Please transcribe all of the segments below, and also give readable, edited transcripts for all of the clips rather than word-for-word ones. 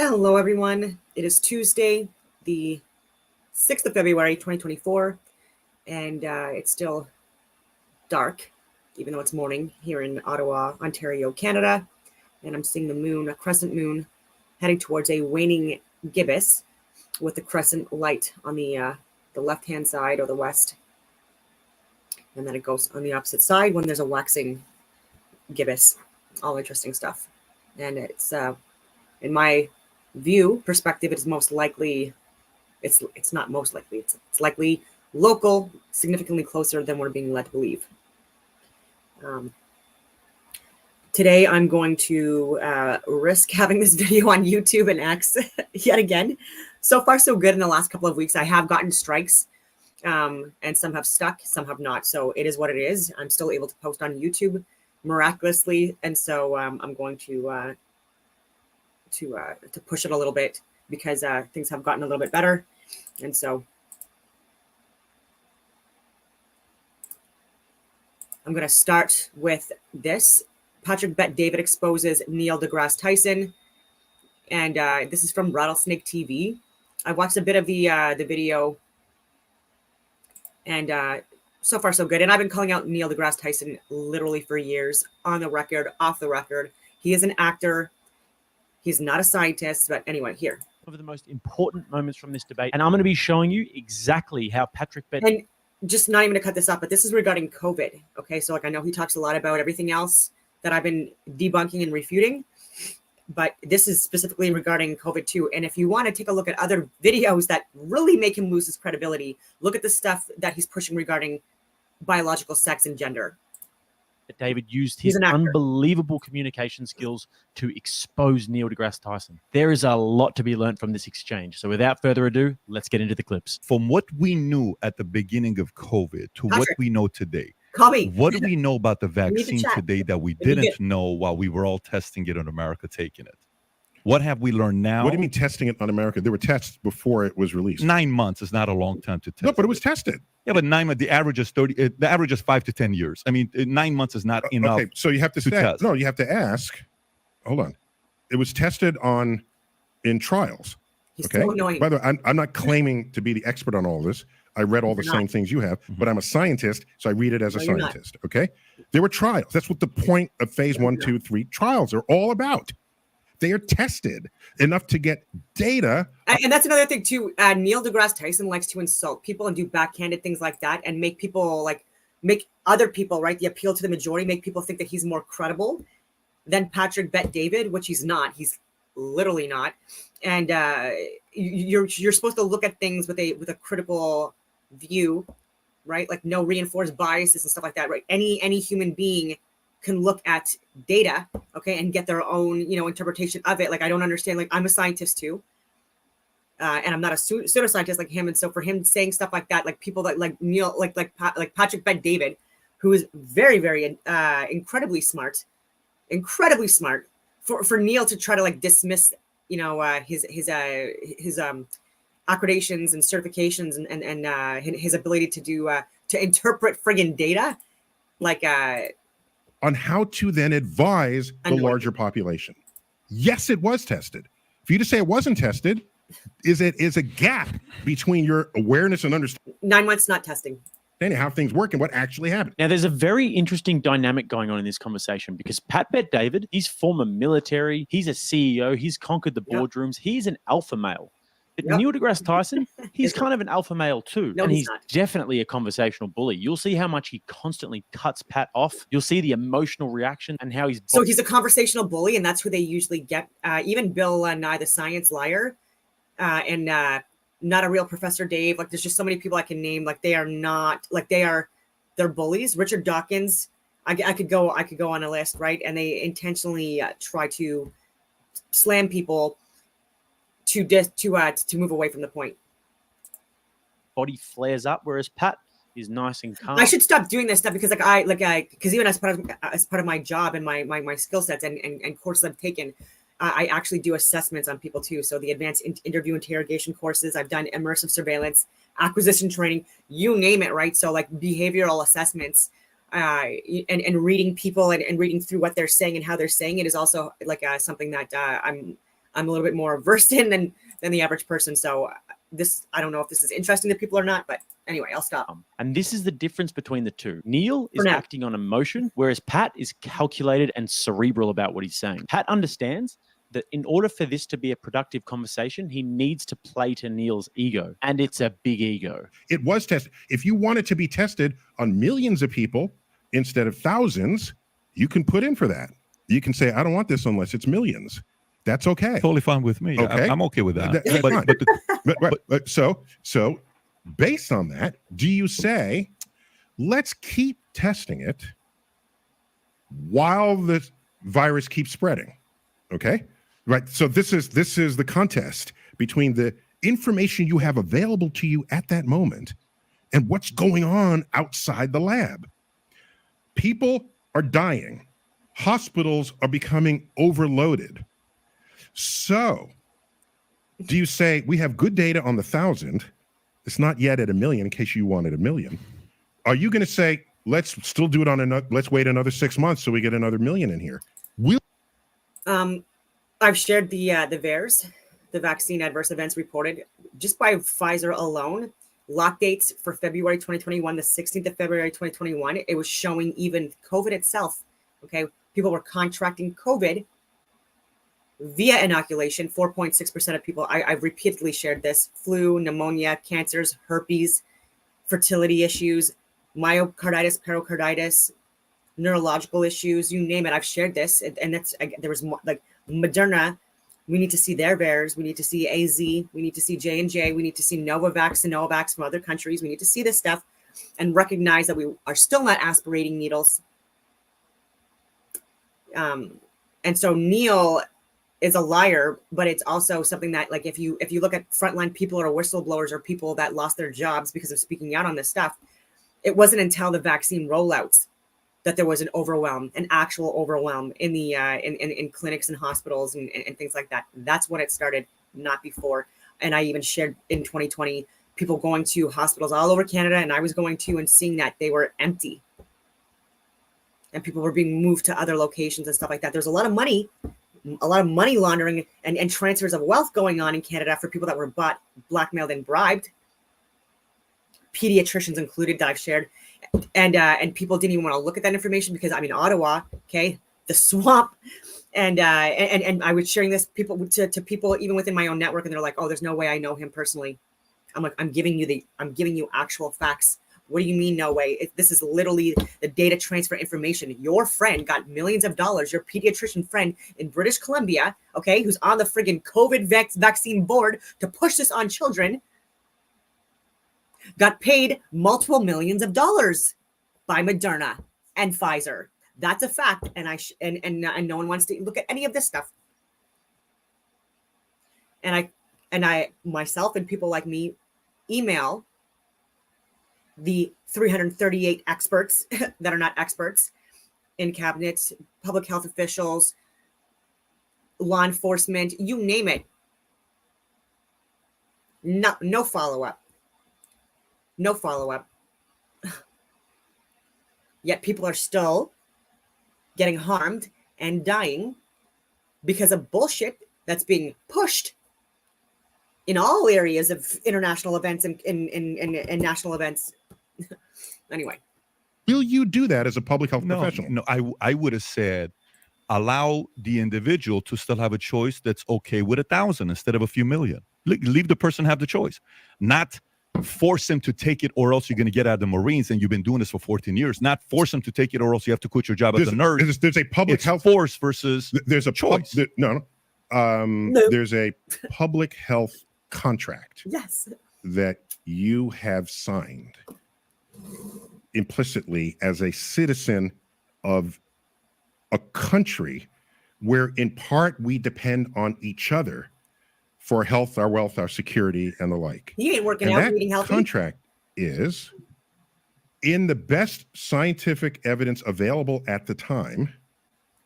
Hello, everyone. It is Tuesday, the 6th of February, 2024, and it's still dark, even though it's morning here in Ottawa, Ontario, Canada. And I'm seeing the moon, a crescent moon, heading towards a waning gibbous with the crescent light on the left-hand side or the west. And then it goes on the opposite side when there's a waxing gibbous. All interesting stuff. And it's, in my view perspective, it's most likely, it's not most likely, it's likely local, significantly closer than we're being led to believe. Today I'm going to risk having this video on YouTube and X yet again. So far so good in the last couple of weeks. I have gotten strikes, and some have stuck, some have not. So it is what it is. I'm still able to post on YouTube miraculously, and so I'm going to push it a little bit because things have gotten a little bit better. And so I'm going to start with this. Patrick Bet-David exposes Neil deGrasse Tyson. And this is from Rattlesnake TV. I watched a bit of the video, and so far so good. And I've been calling out Neil deGrasse Tyson literally for years, on the record, off the record. He is an actor. He's not a scientist, but anyway, here. One of the most important moments from this debate, and I'm going to be showing you exactly how Patrick Bet. And just not even to cut this off, but this is regarding COVID. Okay, so like I know he talks a lot about everything else that I've been debunking and refuting, but this is specifically regarding COVID too. And if you want to take a look at other videos that really make him lose his credibility, look at the stuff that he's pushing regarding biological sex and gender. David used his unbelievable communication skills to expose Neil deGrasse Tyson. There is a lot to be learned from this exchange. So without further ado, let's get into the clips. From what we knew at the beginning of COVID to Patrick, what we know today, what do we know about the vaccine today that we didn't know while we were all testing it in America, taking it? What have we learned now? What do you mean testing it on America? There were tests before it was released. 9 months is not a long time to test. No, but it was tested. Yeah, but 9 months, the average is 30. The average is 5 to 10 years. I mean, 9 months is not enough. Okay, so you have to test. No, you have to ask. Hold on. It was tested in trials. He's okay. So annoying. By the way, I'm not claiming to be the expert on all this. I read all the same things you have, but I'm a scientist, so I read it as a scientist. Okay. There were trials. That's what the point of phase 1, 2, 3 trials are all about. They are tested enough to get data. And that's another thing too. Neil deGrasse Tyson likes to insult people and do backhanded things like that and make people make other people, right? The appeal to the majority, make people think that he's more credible than Patrick Bet-David, which he's not. He's literally not. And you're supposed to look at things with a critical view, right? Like no reinforced biases and stuff like that, right? Any human being can look at data, okay, and get their own, interpretation of it. Like, I don't understand. Like, I'm a scientist too, and I'm not a pseudoscientist like him. And so for him saying stuff like that, like people that like Neil, like Patrick Bet-David, who is very, very incredibly smart, for Neil to try to like dismiss, his accreditations and certifications and his ability to do to interpret friggin' data, like on how to then advise the larger population. Yes, it was tested. For you to say it wasn't tested is a gap between your awareness and understanding. 9 months not testing. How things work and what actually happened. Now, there's a very interesting dynamic going on in this conversation because Pat Bet-David, he's former military, he's a CEO, he's conquered the boardrooms, he's an alpha male. But Neil deGrasse Tyson, he's kind of an alpha male too. No, and he's not. Definitely a conversational bully. You'll see how much he constantly cuts Pat off. You'll see the emotional reaction and how he's... So he's a conversational bully, and that's who they usually get. Even Bill Nye, the science liar, and Not a Real Professor Dave. Like, there's just so many people I can name. Like, they are not... Like, they're bullies. Richard Dawkins, I could go on a list, right? And they intentionally try to slam people to move away from the point. Body flares up, whereas Pat is nice and calm. I should stop doing this stuff because because even as part of my job and my skill sets and courses I've taken, I actually do assessments on people too. So the advanced interview interrogation courses, I've done immersive surveillance, acquisition training, you name it, right? So like behavioral assessments, and reading people and reading through what they're saying and how they're saying it is also like something that I'm a little bit more versed in than the average person. So I don't know if this is interesting to people or not, but anyway, I'll stop. And this is the difference between the two. Neil is acting on emotion, whereas Pat is calculated and cerebral about what he's saying. Pat understands that in order for this to be a productive conversation, he needs to play to Neil's ego. And it's a big ego. It was tested. If you want it to be tested on millions of people instead of thousands, you can put in for that. You can say, I don't want this unless it's millions. That's okay. Totally fine with me. Okay. I'm okay with that. But so based on that, do you say, let's keep testing it while the virus keeps spreading? Okay. Right. So this is the contest between the information you have available to you at that moment and what's going on outside the lab. People are dying. Hospitals are becoming overloaded. So do you say we have good data on the 1,000? It's not yet at 1 million in case you wanted 1 million. Are you going to say, let's still do it let's wait another 6 months so we get another 1 million in here? I've shared the VAERS, the vaccine adverse events reported just by Pfizer alone. Lock dates for February 2021, the 16th of February 2021. It was showing even COVID itself. Okay, people were contracting COVID via inoculation. 4.6% of people. I've repeatedly shared this: flu, pneumonia, cancers, herpes, fertility issues, myocarditis, pericarditis, neurological issues, you name it. I've shared this, and that's, there was more, like Moderna. We need to see their VAERS. We need to see AZ. We need to see J&J. We need to see Novavax and Novavax from other countries. We need to see this stuff and recognize that we are still not aspirating needles. And so Neil is a liar, but it's also something that, like, if you look at frontline people or whistleblowers or people that lost their jobs because of speaking out on this stuff, it wasn't until the vaccine rollouts that there was an actual overwhelm in the in clinics and hospitals and things like that. That's when it started, not before. And I even shared in 2020 people going to hospitals all over Canada, and I was going to and seeing that they were empty, and people were being moved to other locations and stuff like that. There's a lot of money laundering and transfers of wealth going on in Canada for people that were bought, blackmailed, and bribed. Pediatricians included, that I've shared. And people didn't even want to look at that information because I'm in Ottawa, okay, the swamp, and I was sharing this to people even within my own network, and they're like, "Oh, there's no way I know him personally." I'm like, I'm giving you actual facts. What do you mean, no way? This is literally the data transfer information. Your friend got millions of dollars. Your pediatrician friend in British Columbia, okay, who's on the friggin' COVID vaccine board to push this on children, got paid multiple millions of dollars by Moderna and Pfizer. That's a fact, and no one wants to look at any of this stuff. And I myself and people like me email the 338 experts that are not experts in cabinets, public health officials, law enforcement, you name it. No follow-up. No follow-up. Yet people are still getting harmed and dying because of bullshit that's being pushed in all areas of international events and national events. Anyway. Will you do that as a public health professional? No, I would have said allow the individual to still have a choice that's okay with 1,000 instead of a few million. Leave the person have the choice. Not force them to take it or else you're going to get out of the Marines, and you've been doing this for 14 years. Not force them to take it or else you have to quit your job as a nurse. There's a public health force versus there's a choice. No. There's a public health contract. Yes. That you have signed implicitly as a citizen of a country where in part we depend on each other for health, our wealth, our security, and the like. You ain't working and out, that eating healthy. Contract is in the best scientific evidence available at the time.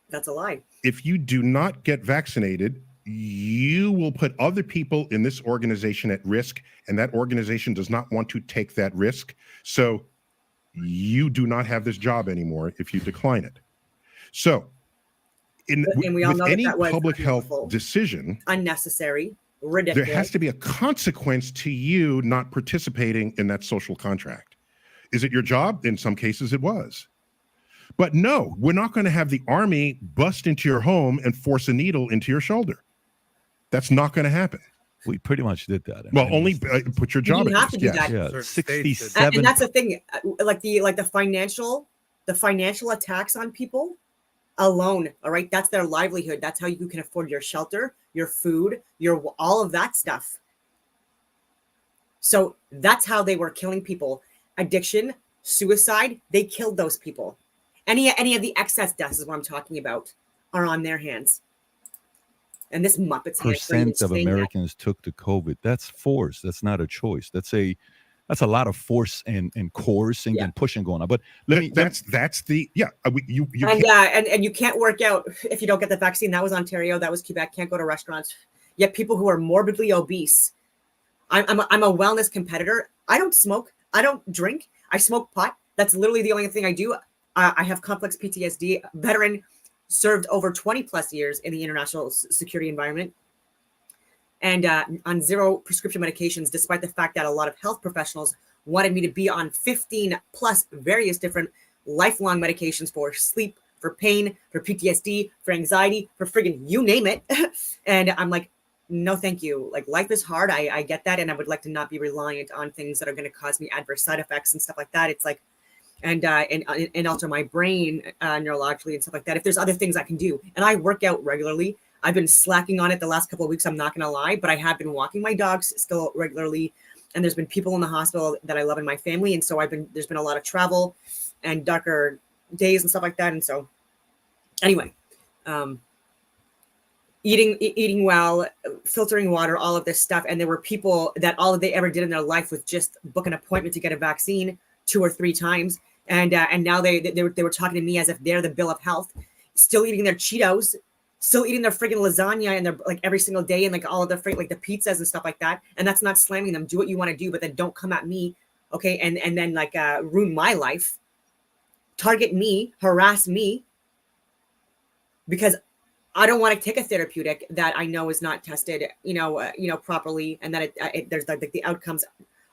That's a lie. If you do not get vaccinated, you will put other people in this organization at risk, and that organization does not want to take that risk. So you do not have this job anymore if you decline it. So And we all with know any that was public health unlawful, decision, unnecessary, there ridiculous. has to be a consequence to you not participating in that social contract. Is it your job? In some cases, it was. But no, we're not going to have the army bust into your home and force a needle into your shoulder. That's not going to happen. We pretty much did that. Well, only put your job You at have to risk. do Yes. that. Yeah, Certain states 67. And that's the thing, like the financial attacks on people alone. All right, that's their livelihood. That's how you can afford your shelter, your food, your all of that stuff. So that's how they were killing people. Addiction, suicide, they killed those people. Any of the excess deaths is what I'm talking about are on their hands. And this Muppets percent of Americans took the COVID. That's force. That's not a choice. That's a lot of force and coercing and pushing going on. But That's the you and you can't work out if you don't get the vaccine. That was Ontario. That was Quebec. Can't go to restaurants. Yet people who are morbidly obese. I'm a wellness competitor. I don't smoke. I don't drink. I smoke pot. That's literally the only thing I do. I have complex PTSD. Veteran, served over 20 plus years in the international security environment, and on 0 prescription medications, despite the fact that a lot of health professionals wanted me to be on 15 plus various different lifelong medications for sleep, for pain, for PTSD, for anxiety, for friggin' you name it. And I'm like, no, thank you. Like, life is hard. I get that. And I would like to not be reliant on things that are going to cause me adverse side effects and stuff like that. It's like, and alter my brain neurologically and stuff like that. If there's other things I can do, and I work out regularly. I've been slacking on it the last couple of weeks. I'm not going to lie, but I have been walking my dogs still regularly. And there's been people in the hospital that I love in my family. And so there's been a lot of travel and darker days and stuff like that. And so anyway, eating well, filtering water, all of this stuff. And there were people that all they ever did in their life was just book an appointment to get a vaccine 2 or 3 times. And now they were talking to me as if they're the bill of health, still eating their Cheetos, still eating their friggin' lasagna and their like every single day, and like all of their like the pizzas and stuff like that. And that's not slamming them. Do what you want to do, but then don't come at me, okay? And then like ruin my life, target me, harass me, because I don't want to take a therapeutic that I know is not tested, properly, and that there's like the outcomes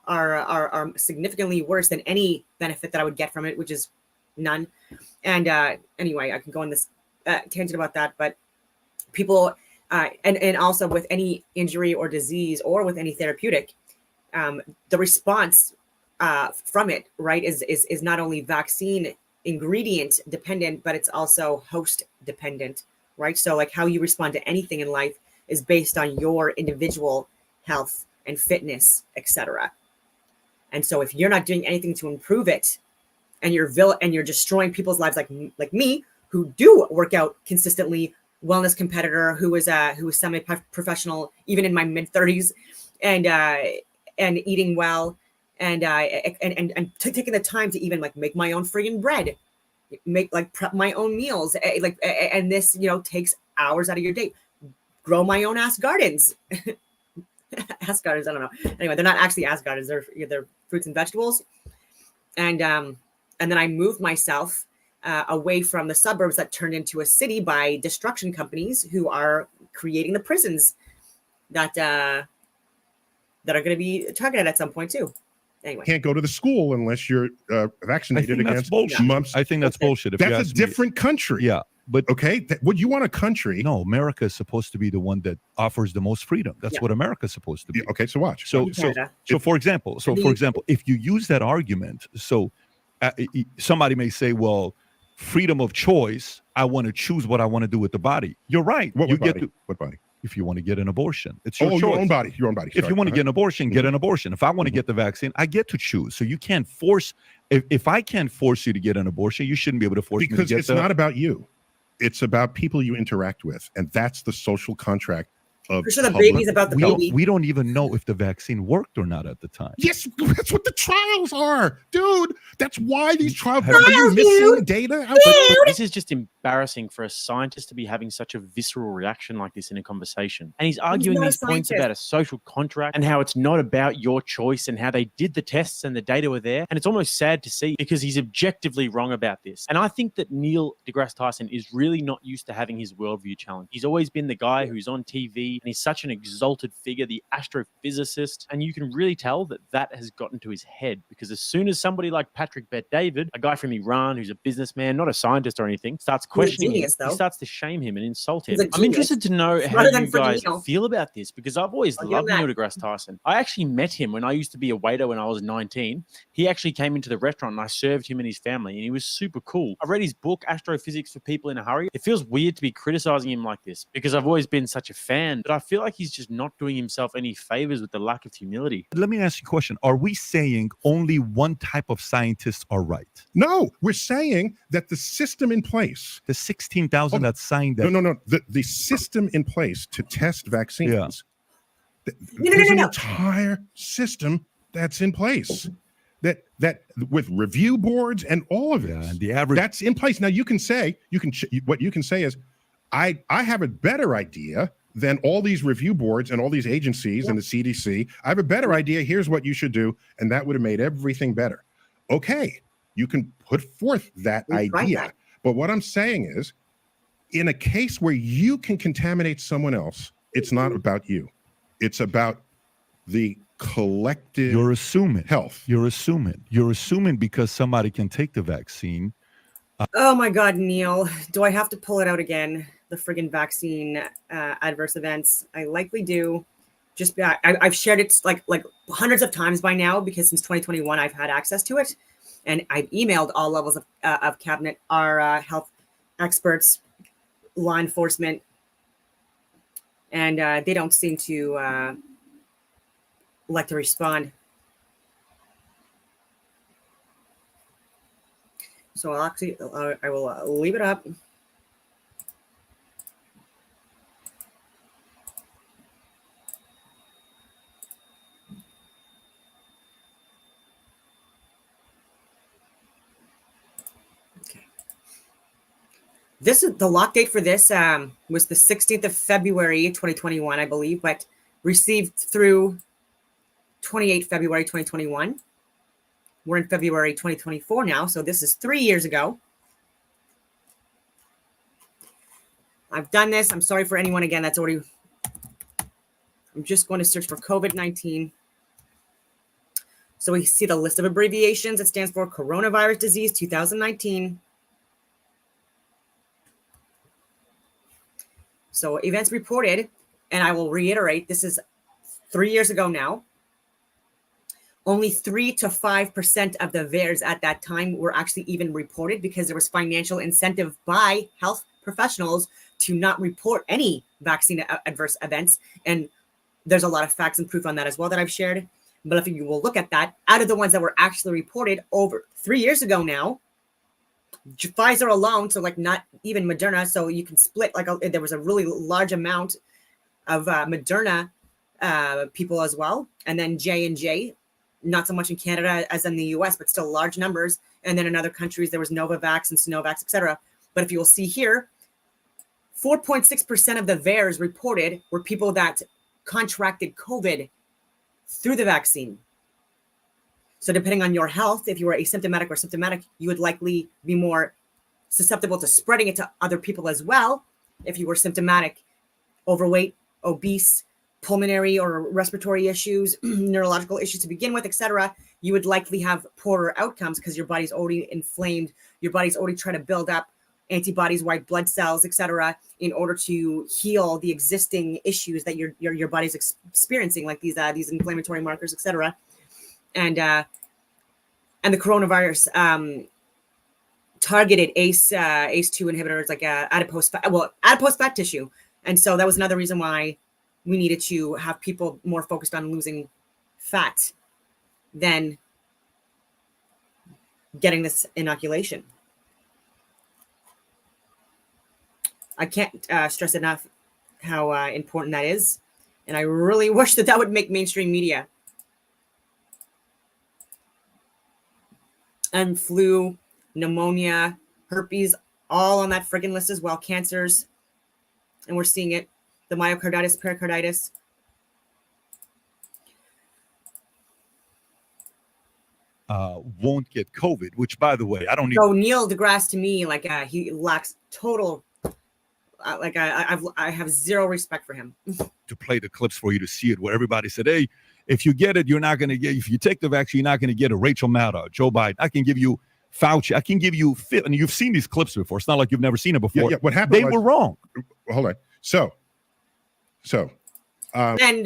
are significantly worse than any benefit that I would get from it, which is none. And anyway, I can go on this tangent about that, but people and also with any injury or disease or with any therapeutic, the response from it, right, is not only vaccine ingredient dependent, but it's also host dependent, right? So like how you respond to anything in life is based on your individual health and fitness, etc. And so if you're not doing anything to improve it, and you're destroying people's lives, like me, who do work out consistently, wellness competitor, who was semi-professional, even in my mid-30s, and eating well, and taking the time to even like make my own friggin' bread, prep my own meals, and this takes hours out of your day. Grow my own ass gardens. Ass gardens, I don't know. Anyway, they're not actually ass gardens. They're fruits and vegetables. And then I moved myself away from the suburbs that turned into a city by destruction companies who are creating the prisons that are going to be targeted at some point too. Anyway, can't go to the school unless you're vaccinated against mumps. I think that's bullshit. That's a different country. Yeah. But okay, would you want a country? No, America is supposed to be the one that offers the most freedom. That's what America is supposed to be. Yeah, okay, so watch. So for example, if you use that argument, somebody may say, well, freedom of choice. I want to choose what I want to do with the body. You're right. What body? If you want to get an abortion, it's your choice. Your own body. Your own body. If you want to get an abortion, get an abortion. If I want to get the vaccine, I get to choose. So you can't force. If I can't force you to get an abortion, you shouldn't be able to force me to get it's not about you. It's about people you interact with, and that's the social contract of For sure the public baby's about the We health. baby. we don't even know if the vaccine worked or not at the time. Yes, that's what the trials are, dude. That's why these trials. Have- Are you Trials, missing dude. data? But this is just embarrassing for a scientist to be having such a visceral reaction like this in a conversation. And he's arguing not a these points scientist. about a social contract and how it's not about your choice and how they did the tests and the data were there. And it's almost sad to see because he's objectively wrong about this. And I think that Neil deGrasse Tyson is really not used to having his worldview challenged. He's always been the guy who's on TV and he's such an exalted figure, the astrophysicist. And you can really tell that that has gotten to his head because as soon as somebody like Patrick Bet-David, a guy from Iran who's a businessman, not a scientist or anything, starts questioning genius, him, he though. starts to shame him and insult him. He's a I'm genius. interested to know how Smarter than you freaking guys Neil. feel about this because I've always I'll give loved him Neil that. deGrasse Tyson. I actually met him when I used to be a waiter when I was 19. He actually came into the restaurant and I served him and his family and he was super cool. I read his book, Astrophysics for People in a Hurry. It feels weird to be criticizing him like this because I've always been such a fan, but I feel like he's just not doing himself any favors with the lack of humility. Let me ask you a question. Are we saying only one type of scientists are right? No, we're saying that the system in place. The 16,000 that signed that. No. The system in place to test vaccines. Yeah. There's an No. entire system that's in place. That with review boards and all of it. Yeah, and the average. That's in place. Now you can say what you can say is, I have a better idea than all these review boards and all these agencies and the CDC. I have a better idea. Here's what you should do, and that would have made everything better. Okay, you can put forth that We tried idea, that. but what I'm saying is, in a case where you can contaminate someone else, it's not about you. It's about the collective You're assuming. health. You're assuming because somebody can take the vaccine. Oh my God, Neil. Do I have to pull it out again? The friggin' vaccine adverse events. I likely do. Just I've shared it like hundreds of times by now because since 2021 I've had access to it, and I've emailed all levels of cabinet, our health experts, law enforcement, and they don't seem to like to respond. So I'll actually I will leave it up. This is the lock date for this was the 16th of February 2021, I believe, but received through 28 February 2021. We're in February 2024 now, so this is 3 years ago. I've done this. I'm sorry for anyone again that's already. I'm just going to search for COVID-19. So we see the list of abbreviations. It stands for Coronavirus Disease 2019. So events reported, and I will reiterate, this is 3 years ago now. Only 3 to 5% of the VAERS at that time were actually even reported because there was financial incentive by health professionals to not report any vaccine adverse events. And there's a lot of facts and proof on that as well that I've shared. But if you will look at that, out of the ones that were actually reported over 3 years ago now, Pfizer alone, so like not even Moderna, so you can split there was a really large amount of Moderna people as well, and then J&J, not so much in Canada as in the US, but still large numbers, and then in other countries there was Novavax and Sinovac, etc. But if you will see here, 4.6% of the VAERS reported were people that contracted COVID through the vaccine. So depending on your health, if you were asymptomatic or symptomatic, you would likely be more susceptible to spreading it to other people as well. If you were symptomatic, overweight, obese, pulmonary or respiratory issues, neurological issues to begin with, etc., you would likely have poorer outcomes because your body's already inflamed. Your body's already trying to build up antibodies, white blood cells, etc., in order to heal the existing issues that your body's experiencing, like these inflammatory markers, etc. And the coronavirus targeted ACE2 inhibitors like adipose fat tissue, and so that was another reason why we needed to have people more focused on losing fat than getting this inoculation. I can't stress enough how important that is. And I really wish that would make mainstream media. And flu, pneumonia, herpes, all on that friggin' list as well. Cancers. And we're seeing it. The myocarditis, pericarditis. Won't get COVID, which, by the way, I don't need. So Neil deGrasse, to me, like he lacks total. I have zero respect for him. To play the clips for you to see it, where everybody said, "Hey, if you get it, you're not going to get. If you take the vaccine, you're not going to get a Rachel Maddow, Joe Biden. I can give you Fauci. I can give you fit." And you've seen these clips before. It's not like you've never seen it before. Yeah, what happened? They were wrong. Hold on. So, and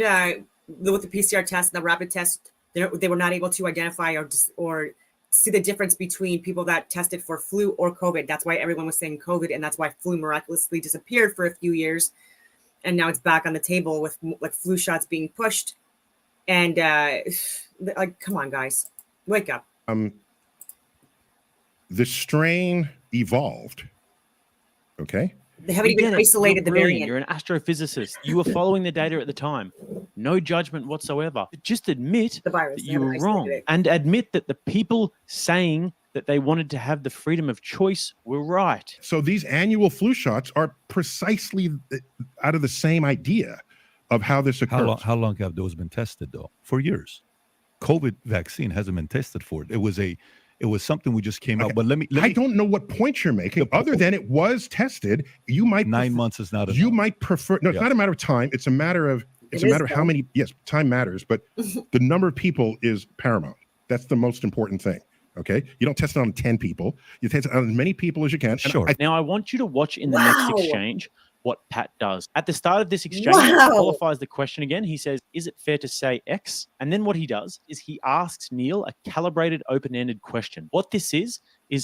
with the PCR test and the rapid test, they were not able to identify or see the difference between people that tested for flu or COVID. That's why everyone was saying COVID, and that's why flu miraculously disappeared for a few years, and now it's back on the table with like flu shots being pushed. And like, come on, guys, wake up. The strain evolved. Okay. They haven't even isolated the variant. You're an astrophysicist. You were following the data at the time. No judgment whatsoever. Just admit The virus. that you were wrong, and admit that the people saying that they wanted to have the freedom of choice were right. So these annual flu shots are precisely out of the same idea of how this occurs. How long have those been tested, though? For years. COVID vaccine hasn't been tested for it. It was something we just came out. But let me I don't know what point you're making, other than it was tested. You might 9 months is not enough. You might prefer. No, it's not a matter of time. It's a matter of how many. Yes, time matters, but the number of people is paramount. That's the most important thing. Okay, you don't test it on 10 people. You test it on as many people as you can. Sure. Now I want you to watch in the next exchange what Pat does. At the start of this exchange, he qualifies the question again. He says, "Is it fair to say X?" And then what he does is he asks Neil a calibrated, open-ended question. What this is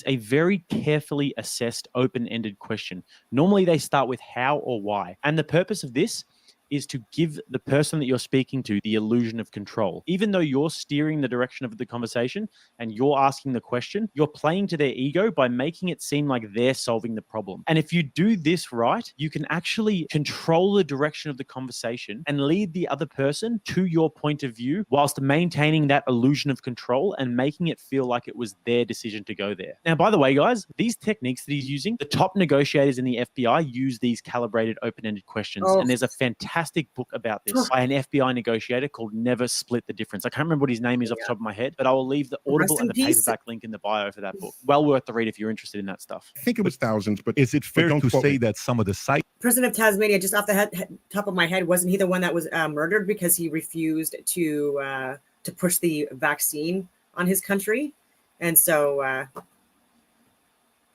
a very carefully assessed, open-ended question. Normally, they start with how or why. And the purpose of this is to give the person that you're speaking to the illusion of control. Even though you're steering the direction of the conversation and you're asking the question, you're playing to their ego by making it seem like they're solving the problem. And if you do this right, you can actually control the direction of the conversation and lead the other person to your point of view whilst maintaining that illusion of control and making it feel like it was their decision to go there. Now, by the way, guys, these techniques that he's using, the top negotiators in the FBI use these calibrated, open-ended questions. And there's a fantastic book about this by an FBI negotiator called Never Split the Difference. I can't remember what his name is off the top of my head, but I will leave the Audible and the paperback link in the bio for that book. Well worth the read if you're interested in that stuff. I think it was thousands, but is it fair to say that some of the sites... President of Tasmania, just off the top of my head, wasn't he the one that was murdered because he refused to push the vaccine on his country? And so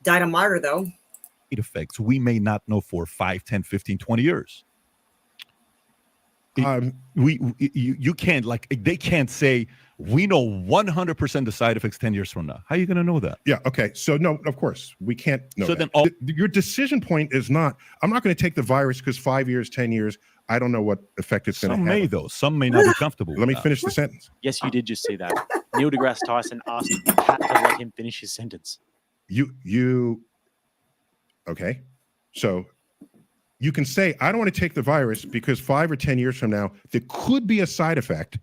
died a martyr, though. Effects we may not know for 5, 10, 15, 20 years. You can't, like, they can't say we know 100% the side effects 10 years from now. How are you going to know that? Yeah. Okay. So no, of course we can't know. So that. Then your decision point is not, I'm not going to take the virus because 5 years, 10 years, I don't know what effect it's going to have. Some may, though. Some may not be comfortable. Let me finish the sentence. Yes, you did just see that. Neil deGrasse Tyson asked Pat to let him finish his sentence. Okay. So you can say, I don't want to take the virus because 5 or 10 years from now, there could be a side effect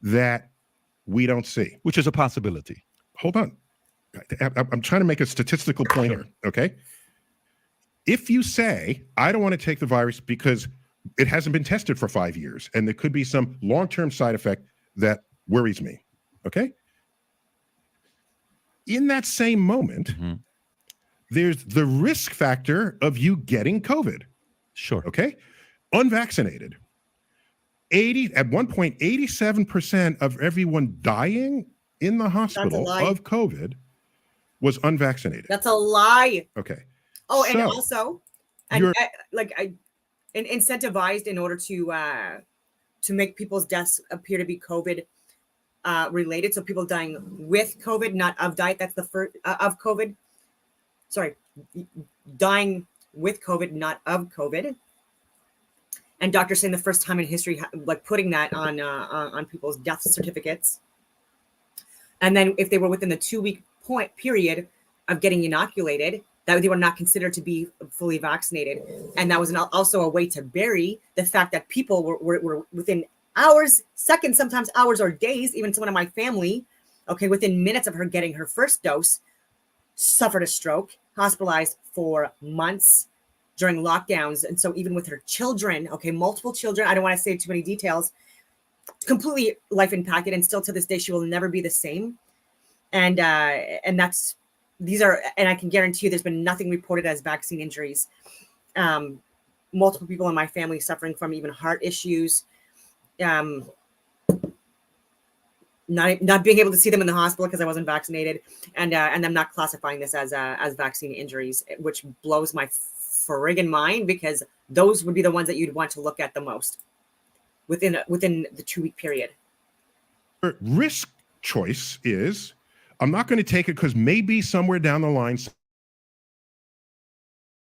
that we don't see. Which is a possibility. Hold on. I'm trying to make a statistical point here, okay? If you say, I don't want to take the virus because it hasn't been tested for 5 years and there could be some long-term side effect that worries me, okay? In that same moment, there's the risk factor of you getting COVID. Sure. Okay. Unvaccinated. At one point, 87% of everyone dying in the hospital of COVID was unvaccinated. That's a lie. Okay. Oh, and also, incentivized in order to make people's deaths appear to be COVID related. So people dying with COVID, not of diet. That's the first of COVID. Sorry, dying with COVID, not of COVID. And doctors saying the first time in history, like putting that on people's death certificates. And then if they were within the 2-week period of getting inoculated, that they were not considered to be fully vaccinated. And that was also a way to bury the fact that people were within hours, seconds, sometimes hours or days, even someone in my family, okay, within minutes of her getting her first dose, suffered a stroke, hospitalized for months during lockdowns. And so even with her children, okay, multiple children, I don't want to say too many details, completely life impacted. And still to this day, she will never be the same. And that's, these are, and I can guarantee you there's been nothing reported as vaccine injuries. Multiple people in my family suffering from even heart issues. Not being able to see them in the hospital because I wasn't vaccinated, and I'm not classifying this as vaccine injuries, which blows my friggin' mind, because those would be the ones that you'd want to look at the most within the 2-week period. Risk choice is, I'm not going to take it because maybe somewhere down the line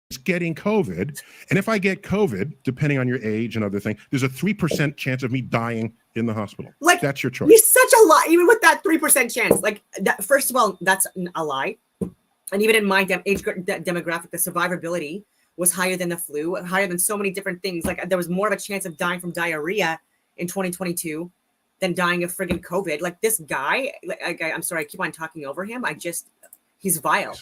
it's getting COVID, and if I get COVID, depending on your age and other things, there's a 3% chance of me dying in the hospital. Like, that's your choice. It's such a lie, even with that 3% chance. Like that, first of all, that's a lie. And even in my age demographic, the survivability was higher than the flu, higher than so many different things. Like there was more of a chance of dying from diarrhea in 2022 than dying of friggin' COVID. Like this guy, I'm sorry, I keep on talking over him. He's vile.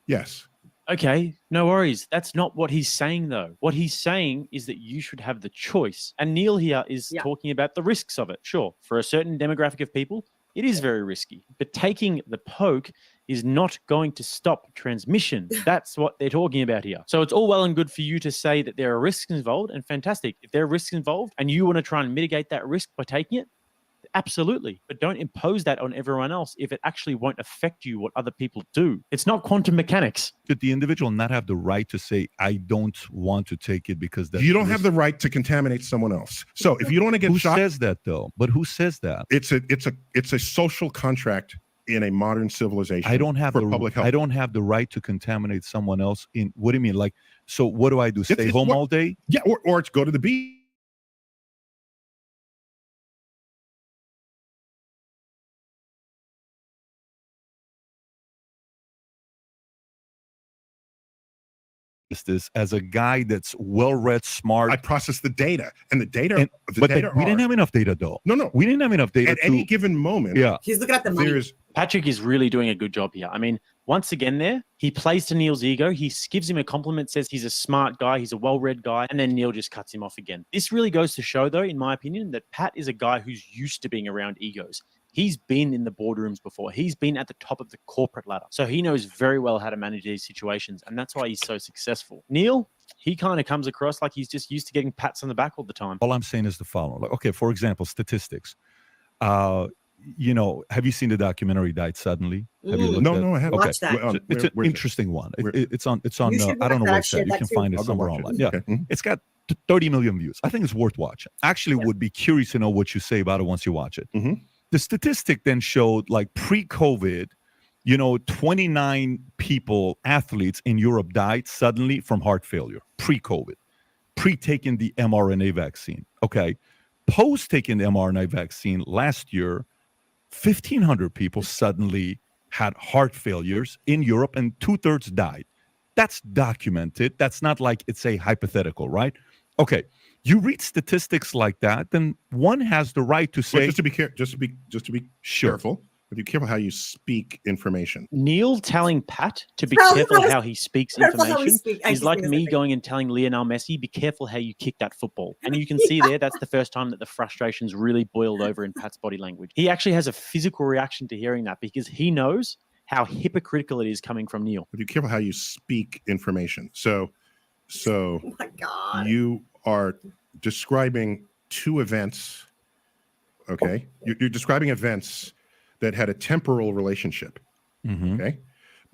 Yes. Okay, no worries. That's not what he's saying, though. What he's saying is that you should have the choice. And Neil here is talking about the risks of it. Sure, for a certain demographic of people, it is very risky. But taking the poke is not going to stop transmission. That's what they're talking about here. So it's all well and good for you to say that there are risks involved, and fantastic. If there are risks involved and you want to try and mitigate that risk by taking it, absolutely. But don't impose that on everyone else if it actually won't affect you what other people do. It's not quantum mechanics. Should the individual not have the right to say, I don't want to take it because that's you don't have the right to contaminate someone else. So if you don't want to get shot, who says that though? But who says that? It's a social contract in a modern civilization. I don't have public health. I don't have the right to contaminate someone else. In what do you mean? Like, so what do I do? Stay home all day? Yeah, or it's go to the beach. This as a guy that's well-read, smart. I process the data, and the data. We didn't have enough data, though. No, we didn't have enough data at any given moment. Yeah, he's looking at the money. Patrick is really doing a good job here. I mean, once again, he plays to Neil's ego. He gives him a compliment, says he's a smart guy, he's a well-read guy, and then Neil just cuts him off again. This really goes to show, though, in my opinion, that Pat is a guy who's used to being around egos. He's been in the boardrooms before. He's been at the top of the corporate ladder. So he knows very well how to manage these situations, and that's why he's so successful. Neil, he kind of comes across like he's just used to getting pats on the back all the time. All I'm saying is the following. Like, okay, for example, statistics. Have you seen the documentary Died Suddenly? Have you looked No, I haven't. Okay. Watch that. It's an interesting one. It's on I don't know website. You can find it somewhere online. Yeah. Okay. It's got 30 million views. I think it's worth watching. Actually, would be curious to know what you say about it once you watch it. Mm-hmm. The statistic then showed, like, pre-COVID, 29 people, athletes in Europe died suddenly from heart failure, pre-COVID, pre-taking the mRNA vaccine. Okay. Post-taking the mRNA vaccine last year, 1,500 people suddenly had heart failures in Europe, and 2/3 died. That's documented. That's not like it's a hypothetical, right? Okay. You read statistics like that, then one has the right to say. But just to be sure. Careful. Be careful how you speak information. Neil telling Pat to be careful how he speaks information is like me going and telling Lionel Messi, be careful how you kick that football. And you can see there, that's the first time that the frustration's really boiled over in Pat's body language. He actually has a physical reaction to hearing that because he knows how hypocritical it is coming from Neil. Be careful how you speak information. So Oh my God. You are describing two events. Okay. You're describing events that had a temporal relationship. Mm-hmm. Okay.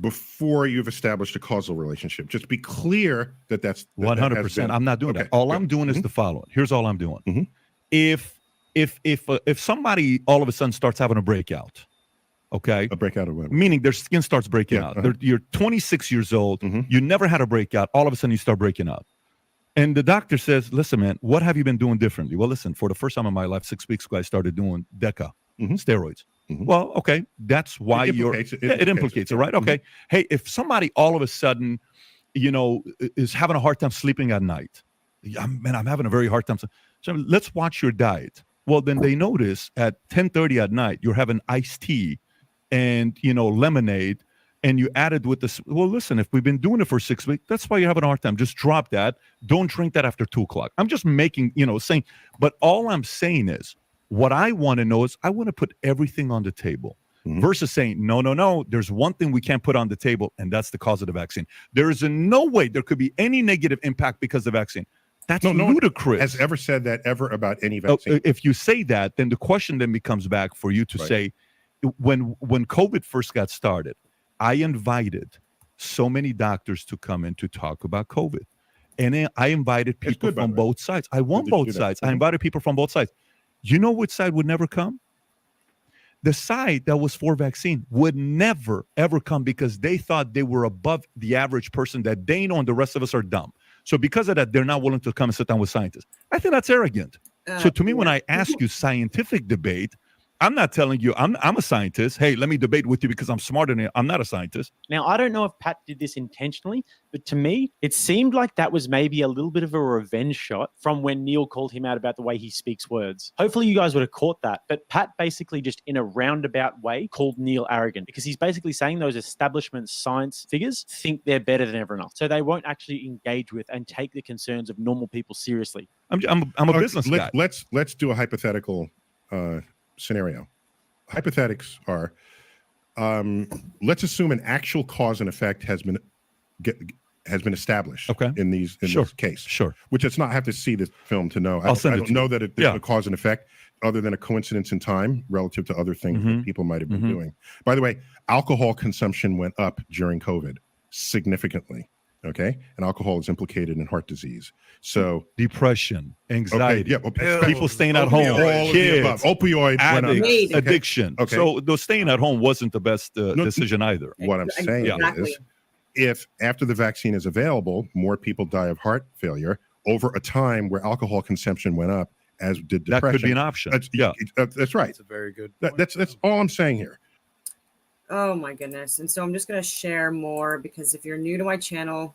Before you've established a causal relationship. Just be clear that's 100%. I'm not doing that. All I'm doing is the following. Here's all I'm doing. Mm-hmm. If somebody all of a sudden starts having a breakout, okay, a breakout of what? Meaning their skin starts breaking out. You're 26 years old. Mm-hmm. You never had a breakout. All of a sudden you start breaking out. And the doctor says, listen, man, what have you been doing differently? Well, listen, for the first time in my life, 6 weeks ago, I started doing DECA, steroids. Well, okay, that's why It implicates it. it implicates it, right? Okay. Hey, if somebody all of a sudden, is having a hard time sleeping at night, I'm having a very hard time. So let's watch your diet. Well, then they notice at 10:30 at night you're having iced tea and lemonade, and you added with this. Well, listen, if we've been doing it for 6 weeks, that's why you're having a hard time. Just drop that. Don't drink that after 2 o'clock. I'm just making saying, but all I'm saying is, what I want to know is I want to put everything on the table versus saying, no, there's one thing we can't put on the table, and that's the cause of the vaccine. There is no way there could be any negative impact because of the vaccine. That's ludicrous. Has ever said that ever about any vaccine? If you say that, then the question then becomes back for you to say, when COVID first got started, I invited so many doctors to come in to talk about COVID. And then I invited people from both sides. I want both sides. I invited people from both sides. You know which side would never come? The side that was for vaccine would never, ever come because they thought they were above the average person, that they know and the rest of us are dumb. So because of that, they're not willing to come and sit down with scientists. I think that's arrogant. So to me, when I ask you scientific debate, I'm not telling you I'm a scientist. Hey, let me debate with you because I'm smarter than you. I'm not a scientist. Now, I don't know if Pat did this intentionally, but to me, it seemed like that was maybe a little bit of a revenge shot from when Neil called him out about the way he speaks words. Hopefully you guys would have caught that, but Pat basically just in a roundabout way called Neil arrogant because he's basically saying those establishment science figures think they're better than everyone else. So they won't actually engage with and take the concerns of normal people seriously. I'm a business guy. Let's do a hypothetical scenario. Hypothetics are, let's assume an actual cause and effect has been established in this case. Sure. Which does not have to see the film to know. I don't know that there's a cause and effect other than a coincidence in time relative to other things that people might have been doing. By the way, alcohol consumption went up during COVID significantly. Okay, and alcohol is implicated in heart disease. So depression, anxiety, people staying at home, kids, opioids, addicts, addiction. Okay. So the staying at home wasn't the best decision either. What I'm saying is, if after the vaccine is available, more people die of heart failure over a time where alcohol consumption went up, as did depression. That could be an option. That's right. That's a very good point. That's all I'm saying here. Oh my goodness. And so I'm just going to share more because if you're new to my channel,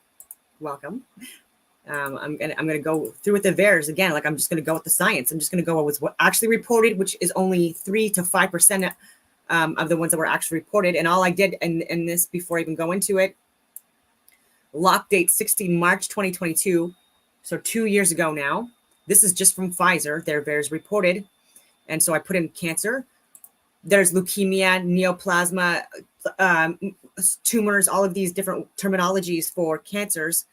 welcome. I'm gonna go through with the VAERS again. Like I'm just gonna go with the science. I'm just gonna go with what actually reported, which is only 3 to 5% of the ones that were actually reported. And all I did in this before I even go into it, lock date 16 March 2022. So 2 years ago now. This is just from Pfizer. Their VAERS reported. And so I put in cancer. There's leukemia, neoplasma, tumors, all of these different terminologies for cancers.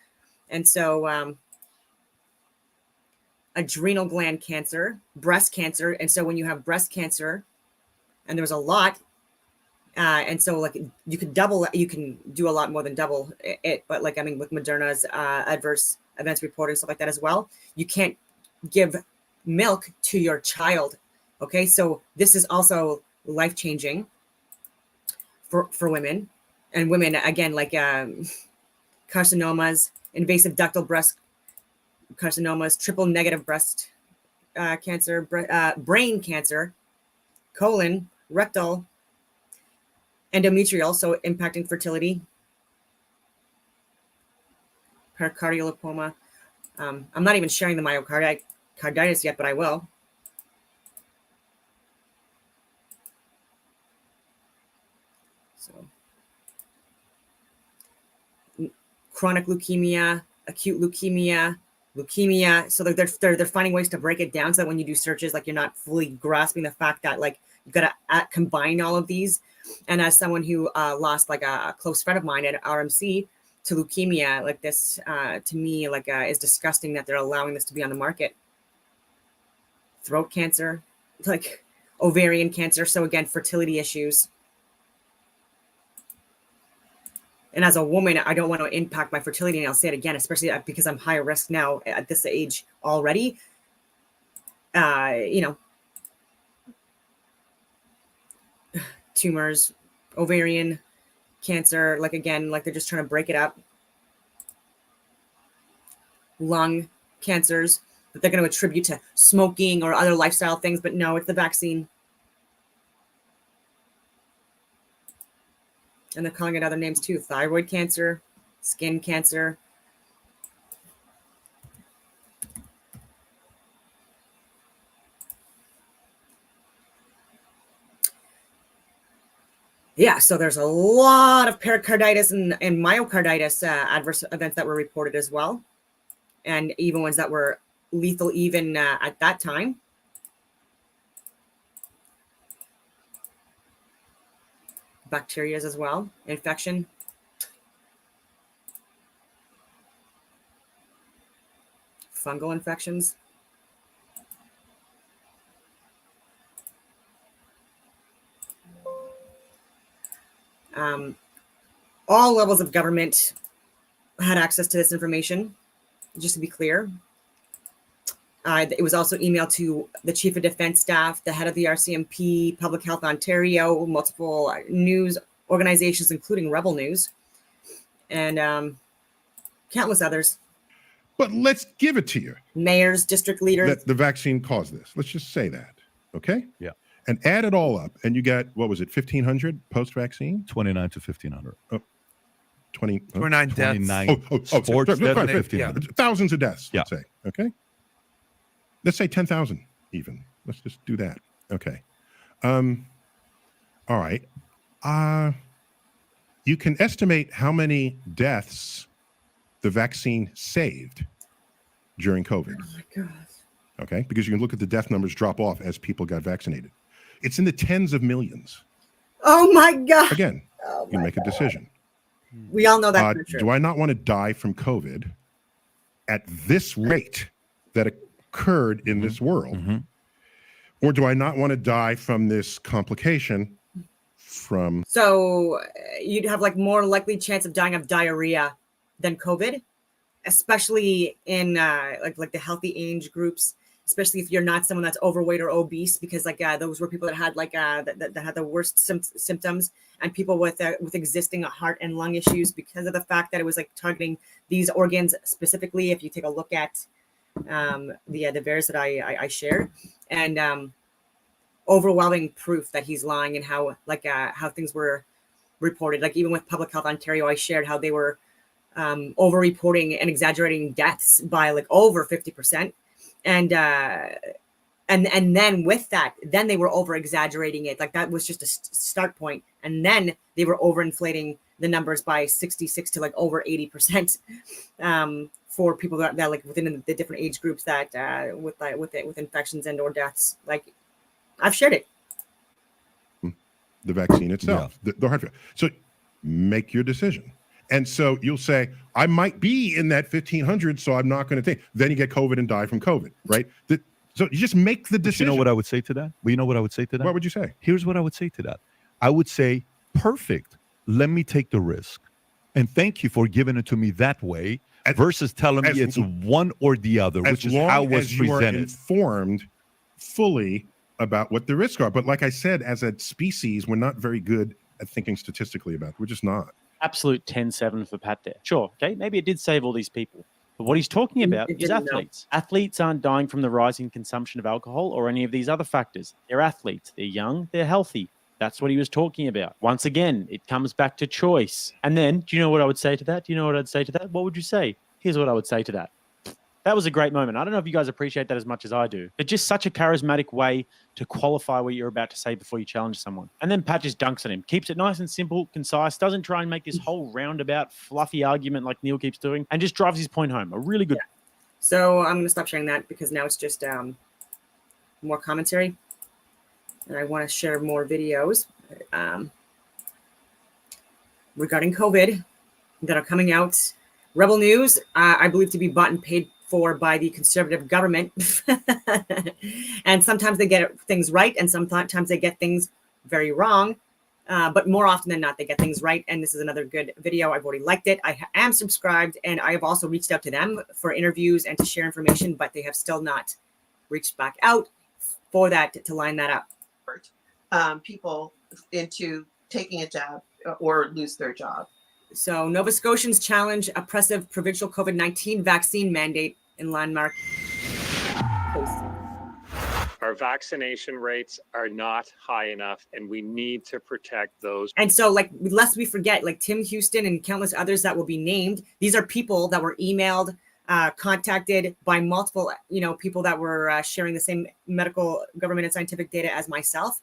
And so adrenal gland cancer, breast cancer. And so when you have breast cancer, and there was a lot, and so like you can do a lot more than double it. But like, I mean, with Moderna's adverse events reported and stuff like that as well, you can't give milk to your child. Okay, so this is also life-changing for women, and women again, like carcinomas, invasive ductal breast carcinomas, triple negative breast cancer, brain cancer, colon, rectal, endometrial, so impacting fertility, pericardial lipoma. I'm not even sharing the myocarditis yet, but I will. So, chronic leukemia, acute leukemia. So they're finding ways to break it down so that when you do searches, like you're not fully grasping the fact that like you've got to combine all of these. And as someone who lost like a close friend of mine at RMC to leukemia, like this to me like is disgusting that they're allowing this to be on the market. Throat cancer, like ovarian cancer. So again, fertility issues. And as a woman, I don't want to impact my fertility. And I'll say it again, especially because I'm high risk now at this age already. Tumors, ovarian cancer, like again, like they're just trying to break it up. Lung cancers that they're going to attribute to smoking or other lifestyle things. But no, it's the vaccine. And they're calling it other names too: thyroid cancer, skin cancer. Yeah, so there's a lot of pericarditis and myocarditis adverse events that were reported as well, and even ones that were lethal even at that time. Bacterias as well, infection. Fungal infections. All levels of government had access to this information, just to be clear. It was also emailed to the Chief of Defense Staff, the head of the RCMP, Public Health Ontario, multiple news organizations, including Rebel News, and countless others. But let's give it to you. Mayors, district leaders. That the vaccine caused this. Let's just say that. Okay? Yeah. And add it all up, and you got, what was it, 1,500 post-vaccine? 29 to 1,500. 29 deaths. 29 Sports sports deaths to Yeah. 1,500. Thousands of deaths, Yeah. let's say. Okay? Let's say 10,000 even. Let's just do that. Okay. All right. You can estimate how many deaths the vaccine saved during COVID. Oh my God. Okay? Because you can look at the death numbers drop off as people got vaccinated. It's in the tens of millions. Oh my God. Again, Oh you my make a decision. We all know that's true. Do I not want to die from COVID at this rate that occurred in this world? Or do I not want to die from this complication from... So you'd have like more likely chance of dying of diarrhea than COVID, especially in like the healthy age groups, especially if you're not someone that's overweight or obese, because like those were people that had like that had the worst symptoms, and people with existing heart and lung issues because of the fact that it was like targeting these organs specifically. If you take a look at the virus that I shared, and overwhelming proof that he's lying, and how things were reported. Like even with Public Health Ontario, I shared how they were over-reporting and exaggerating deaths by like over 50%, and then with that, then they were over-exaggerating it. Like that was just a start point, and then they were overinflating the numbers by 66 to like over 80%. For people that like within the different age groups that with infections and or deaths. Like I've shared it. The vaccine itself, the heart failure. So make your decision. And so you'll say, I might be in that 1,500, so I'm not going to take. Then you get COVID and die from COVID, right? So you just make the decision. You know what I would say to that? Well, you know what I would say to that? What would you say? Here's what I would say to that. I would say, perfect. Let me take the risk. And thank you for giving it to me that way versus telling me it's one or the other, which is how it was you are presented. informed fully about what the risks are. But like I said, as a species, we're not very good at thinking statistically about it. We're just not. Absolute 10-7 for Pat there. Sure, okay, maybe it did save all these people. But what he's talking about is athletes. Athletes aren't dying from the rising consumption of alcohol or any of these other factors. They're athletes. They're young. They're healthy. That's what he was talking about. Once again, it comes back to choice. And then, do you know what I would say to that? Do you know what I'd say to that? What would you say? Here's what I would say to that. That was a great moment. I don't know if you guys appreciate that as much as I do. But just such a charismatic way to qualify what you're about to say before you challenge someone. And then Pat just dunks on him. Keeps it nice and simple, concise. Doesn't try and make this whole roundabout, fluffy argument like Neil keeps doing. And just drives his point home. A really good... Yeah. So I'm going to stop sharing that because now it's just more commentary. And I want to share more videos regarding COVID that are coming out. Rebel News, I believe to be bought and paid for by the conservative government. And sometimes they get things right, and sometimes they get things very wrong. But more often than not, they get things right. And this is another good video. I've already liked it. I am subscribed, and I have also reached out to them for interviews and to share information, but they have still not reached back out for that, to line that up. People into taking a jab or lose their job. So Nova Scotians challenge oppressive provincial COVID-19 vaccine mandate in landmark post. Our Our vaccination rates are not high enough, and we need to protect those. And so, like, lest we forget, like Tim Houston and countless others that will be named, these are people that were emailed, contacted by multiple, people that were sharing the same medical, government, and scientific data as myself.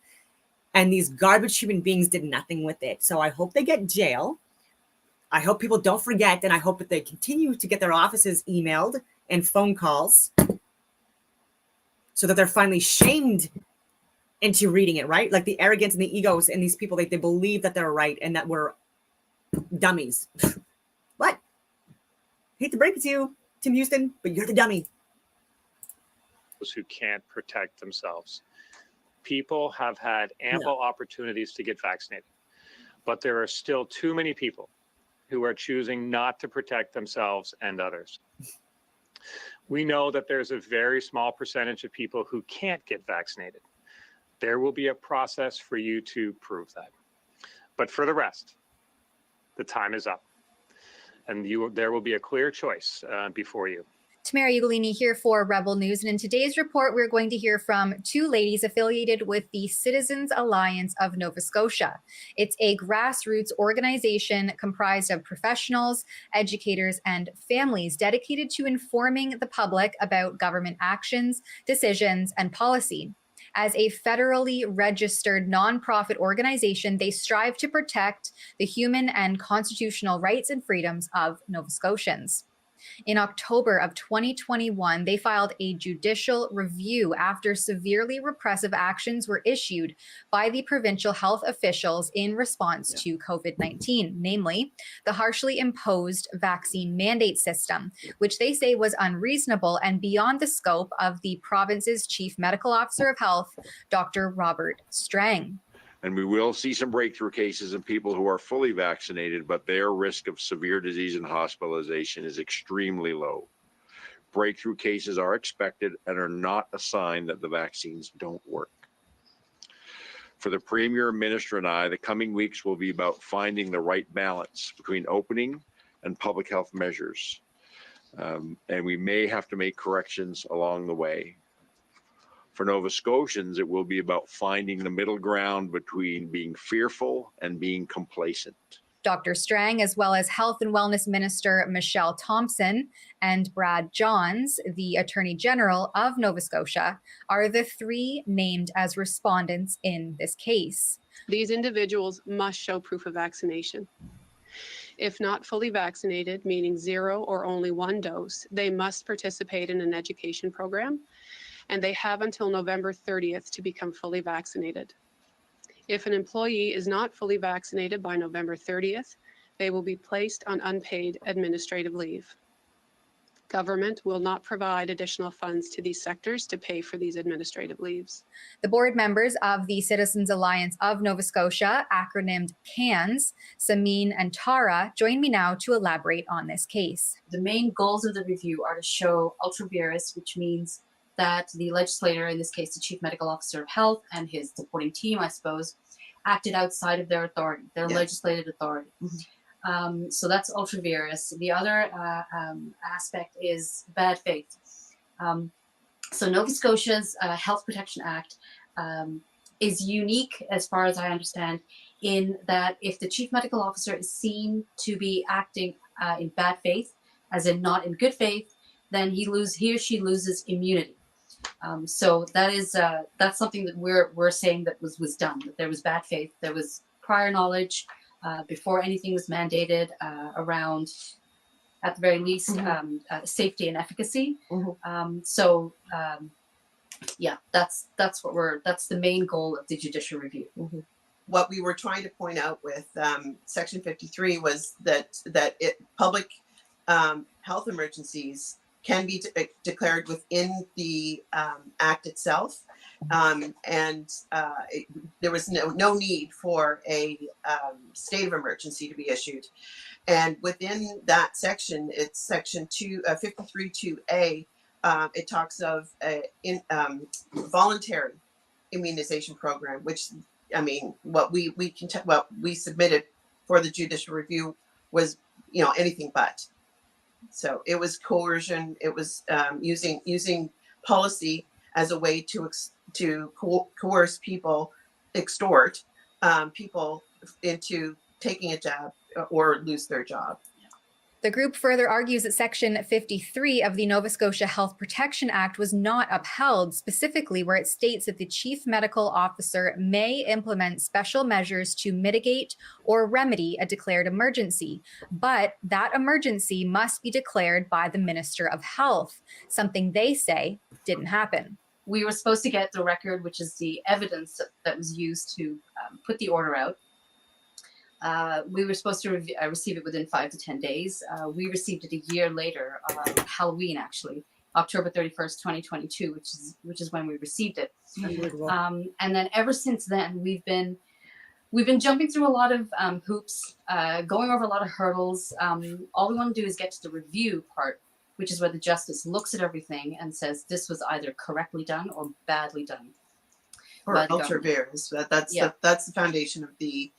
And these garbage human beings did nothing with it. So I hope they get jail. I hope people don't forget, and I hope that they continue to get their offices emailed and phone calls so that they're finally shamed into reading it, right? Like the arrogance and the egos and these people, they believe that they're right and that we're dummies. What? Hate to break it to you, Tim Houston, but you're the dummy. Those who can't protect themselves. People have had ample opportunities to get vaccinated, but there are still too many people who are choosing not to protect themselves and others. We know that there's a very small percentage of people who can't get vaccinated. There will be a process for you to prove that. But for the rest, the time is up. And there will be a clear choice before you. Tamara Ugolini here for Rebel News. And in today's report, we're going to hear from two ladies affiliated with the Citizens Alliance of Nova Scotia. It's a grassroots organization comprised of professionals, educators, and families dedicated to informing the public about government actions, decisions, and policy. As a federally registered nonprofit organization, they strive to protect the human and constitutional rights and freedoms of Nova Scotians. In October of 2021, they filed a judicial review after severely repressive actions were issued by the provincial health officials in response to COVID-19, namely the harshly imposed vaccine mandate system, which they say was unreasonable and beyond the scope of the province's chief medical officer of health, Dr. Robert Strang. And we will see some breakthrough cases in people who are fully vaccinated, but their risk of severe disease and hospitalization is extremely low. Breakthrough cases are expected and are not a sign that the vaccines don't work. For the Premier, Minister, and I, the coming weeks will be about finding the right balance between opening and public health measures. And we may have to make corrections along the way. For Nova Scotians, it will be about finding the middle ground between being fearful and being complacent. Dr. Strang, as well as Health and Wellness Minister Michelle Thompson and Brad Johns, the Attorney General of Nova Scotia, are the three named as respondents in this case. These individuals must show proof of vaccination. If not fully vaccinated, meaning 0 or only 1 dose, they must participate in an education program, and they have until November 30th to become fully vaccinated. If an employee is not fully vaccinated by November 30th, they will be placed on unpaid administrative leave. Government will not provide additional funds to these sectors to pay for these administrative leaves. The board members of the Citizens Alliance of Nova Scotia, acronymed CANS, Samin and Tara, join me now to elaborate on this case. The main goals of the review are to show ultra vires, which means that the legislator, in this case the Chief Medical Officer of Health and his supporting team, I suppose, acted outside of their authority, their legislative authority. Mm-hmm. So that's ultra vires. The other aspect is bad faith. So Nova Scotia's Health Protection Act is unique, as far as I understand, in that if the Chief Medical Officer is seen to be acting in bad faith, as in not in good faith, then he or she loses immunity. So that is that's something that we're saying that was done. That there was bad faith. There was prior knowledge before anything was mandated around, at the very least, safety and efficacy. That's the main goal of the judicial review. What we were trying to point out with Section 53 was that public health emergencies can be declared within the act itself, and there was no need for a state of emergency to be issued. And within that section, it's Section 53(2)(a). It talks of a voluntary immunization program, which, I mean, what we submitted for the judicial review was, anything but. So it was coercion. It was using policy as a way to coerce people, extort people into taking a jab or lose their job. The group further argues that Section 53 of the Nova Scotia Health Protection Act was not upheld, specifically where it states that the chief medical officer may implement special measures to mitigate or remedy a declared emergency, but that emergency must be declared by the Minister of Health, something they say didn't happen. We were supposed to get the record, which is the evidence that was used to put the order out. We were supposed to receive it within 5 to 10 days. We received it a year later, Halloween actually, October 31st, 2022, which is when we received it. And then ever since then, we've been jumping through a lot of hoops, going over a lot of hurdles. All we want to do is get to the review part, which is where the justice looks at everything and says this was either correctly done or badly done. Or ultra vires. That's the foundation of the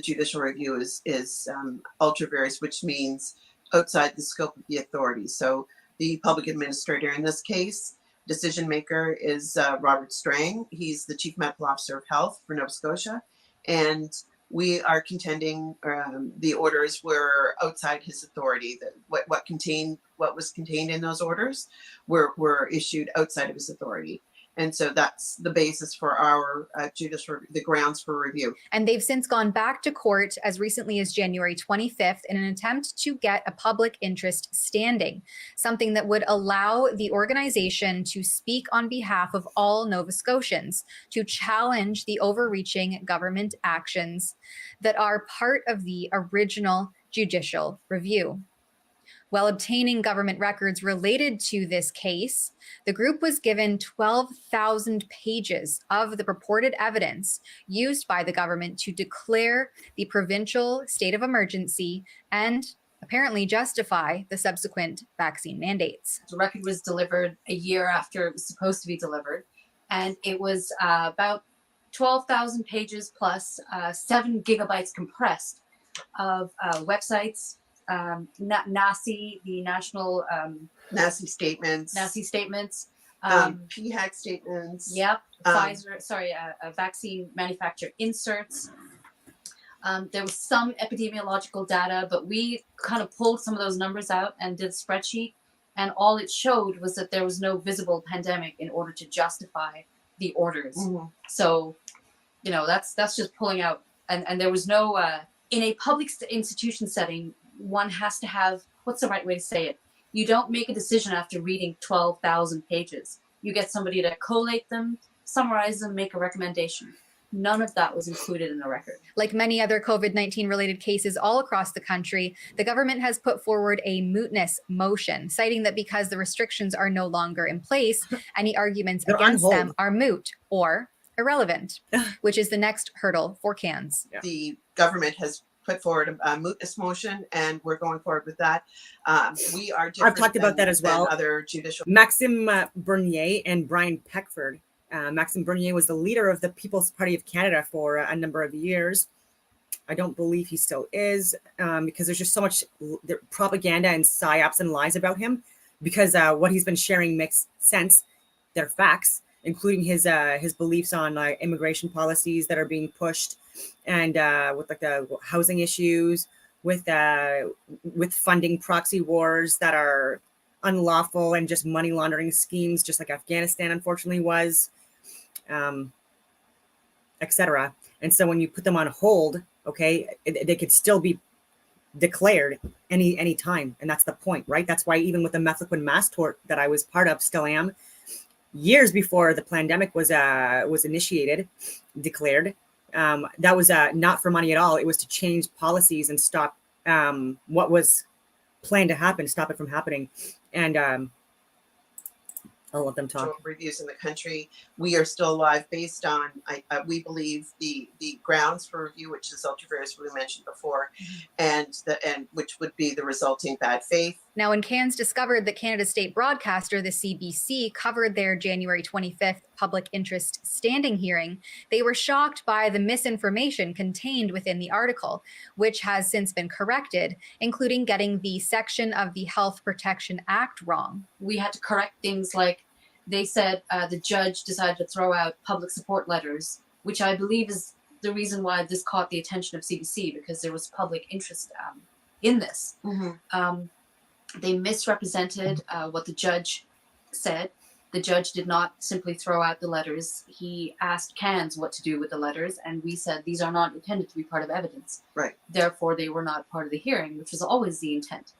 judicial review is ultra vires, which means outside the scope of the authority. So the public administrator in this case, decision maker, is Robert Strang. He's the Chief Medical Officer of Health for Nova Scotia, and we are contending the orders were outside his authority. That what was contained in those orders were issued outside of his authority. And so that's the basis for our the grounds for review. And they've since gone back to court as recently as January 25th in an attempt to get a public interest standing, something that would allow the organization to speak on behalf of all Nova Scotians, to challenge the overreaching government actions that are part of the original judicial review. While obtaining government records related to this case, the group was given 12,000 pages of the purported evidence used by the government to declare the provincial state of emergency and apparently justify the subsequent vaccine mandates. The record was delivered a year after it was supposed to be delivered, and it was about 12,000 pages plus 7 gigabytes compressed of websites, NACI, the national NACI statements, PHAC statements. Yep, Pfizer, vaccine manufacturer inserts. There was some epidemiological data, but we kind of pulled some of those numbers out and did a spreadsheet, and all it showed was that there was no visible pandemic in order to justify the orders. Mm-hmm. So, that's just pulling out, and there was no in a public institution setting. One has to have, what's the right way to say it? You don't make a decision after reading 12,000 pages. You get somebody to collate them, summarize them, make a recommendation. None of that was included in the record. Like many other COVID-19 related cases all across the country, the government has put forward a mootness motion, citing that because the restrictions are no longer in place, any arguments against them are moot or irrelevant, which is the next hurdle for CANS. Yeah. The government has put forward a mootness motion, and we're going forward with that. We are. I've talked about that as well. Other judicial. Maxime Bernier and Brian Peckford. Maxime Bernier was the leader of the People's Party of Canada for a number of years. I don't believe he still is, because there's just so much propaganda and psyops and lies about him. Because what he's been sharing makes sense. They're facts, including his beliefs on immigration policies that are being pushed, and with the housing issues, with funding proxy wars that are unlawful and just money laundering schemes, just like Afghanistan unfortunately was, etc. And so when you put them on hold, okay, they could still be declared any time, and that's the point, right? That's why even with the methylquin mass tort that I was part of, still am, years before the pandemic was initiated, declared, that was not for money at all. It was to change policies and stop what was planned to happen, stop it from happening. And I'll let them talk. Reviews in the country. We are still alive based on, we believe, the grounds for review, which is ultra vires we mentioned before, and which would be the resulting bad faith. Now, when CANS discovered that Canada's state broadcaster, the CBC, covered their January 25th public interest standing hearing, they were shocked by the misinformation contained within the article, which has since been corrected, including getting the section of the Health Protection Act wrong. We had to correct things like they said the judge decided to throw out public support letters, which I believe is the reason why this caught the attention of CBC, because there was public interest in this. They misrepresented what the judge said. The judge did not simply throw out the letters. He asked CANS what to do with the letters, and we said these are not intended to be part of evidence. Right. Therefore, they were not part of the hearing, which was always the intent.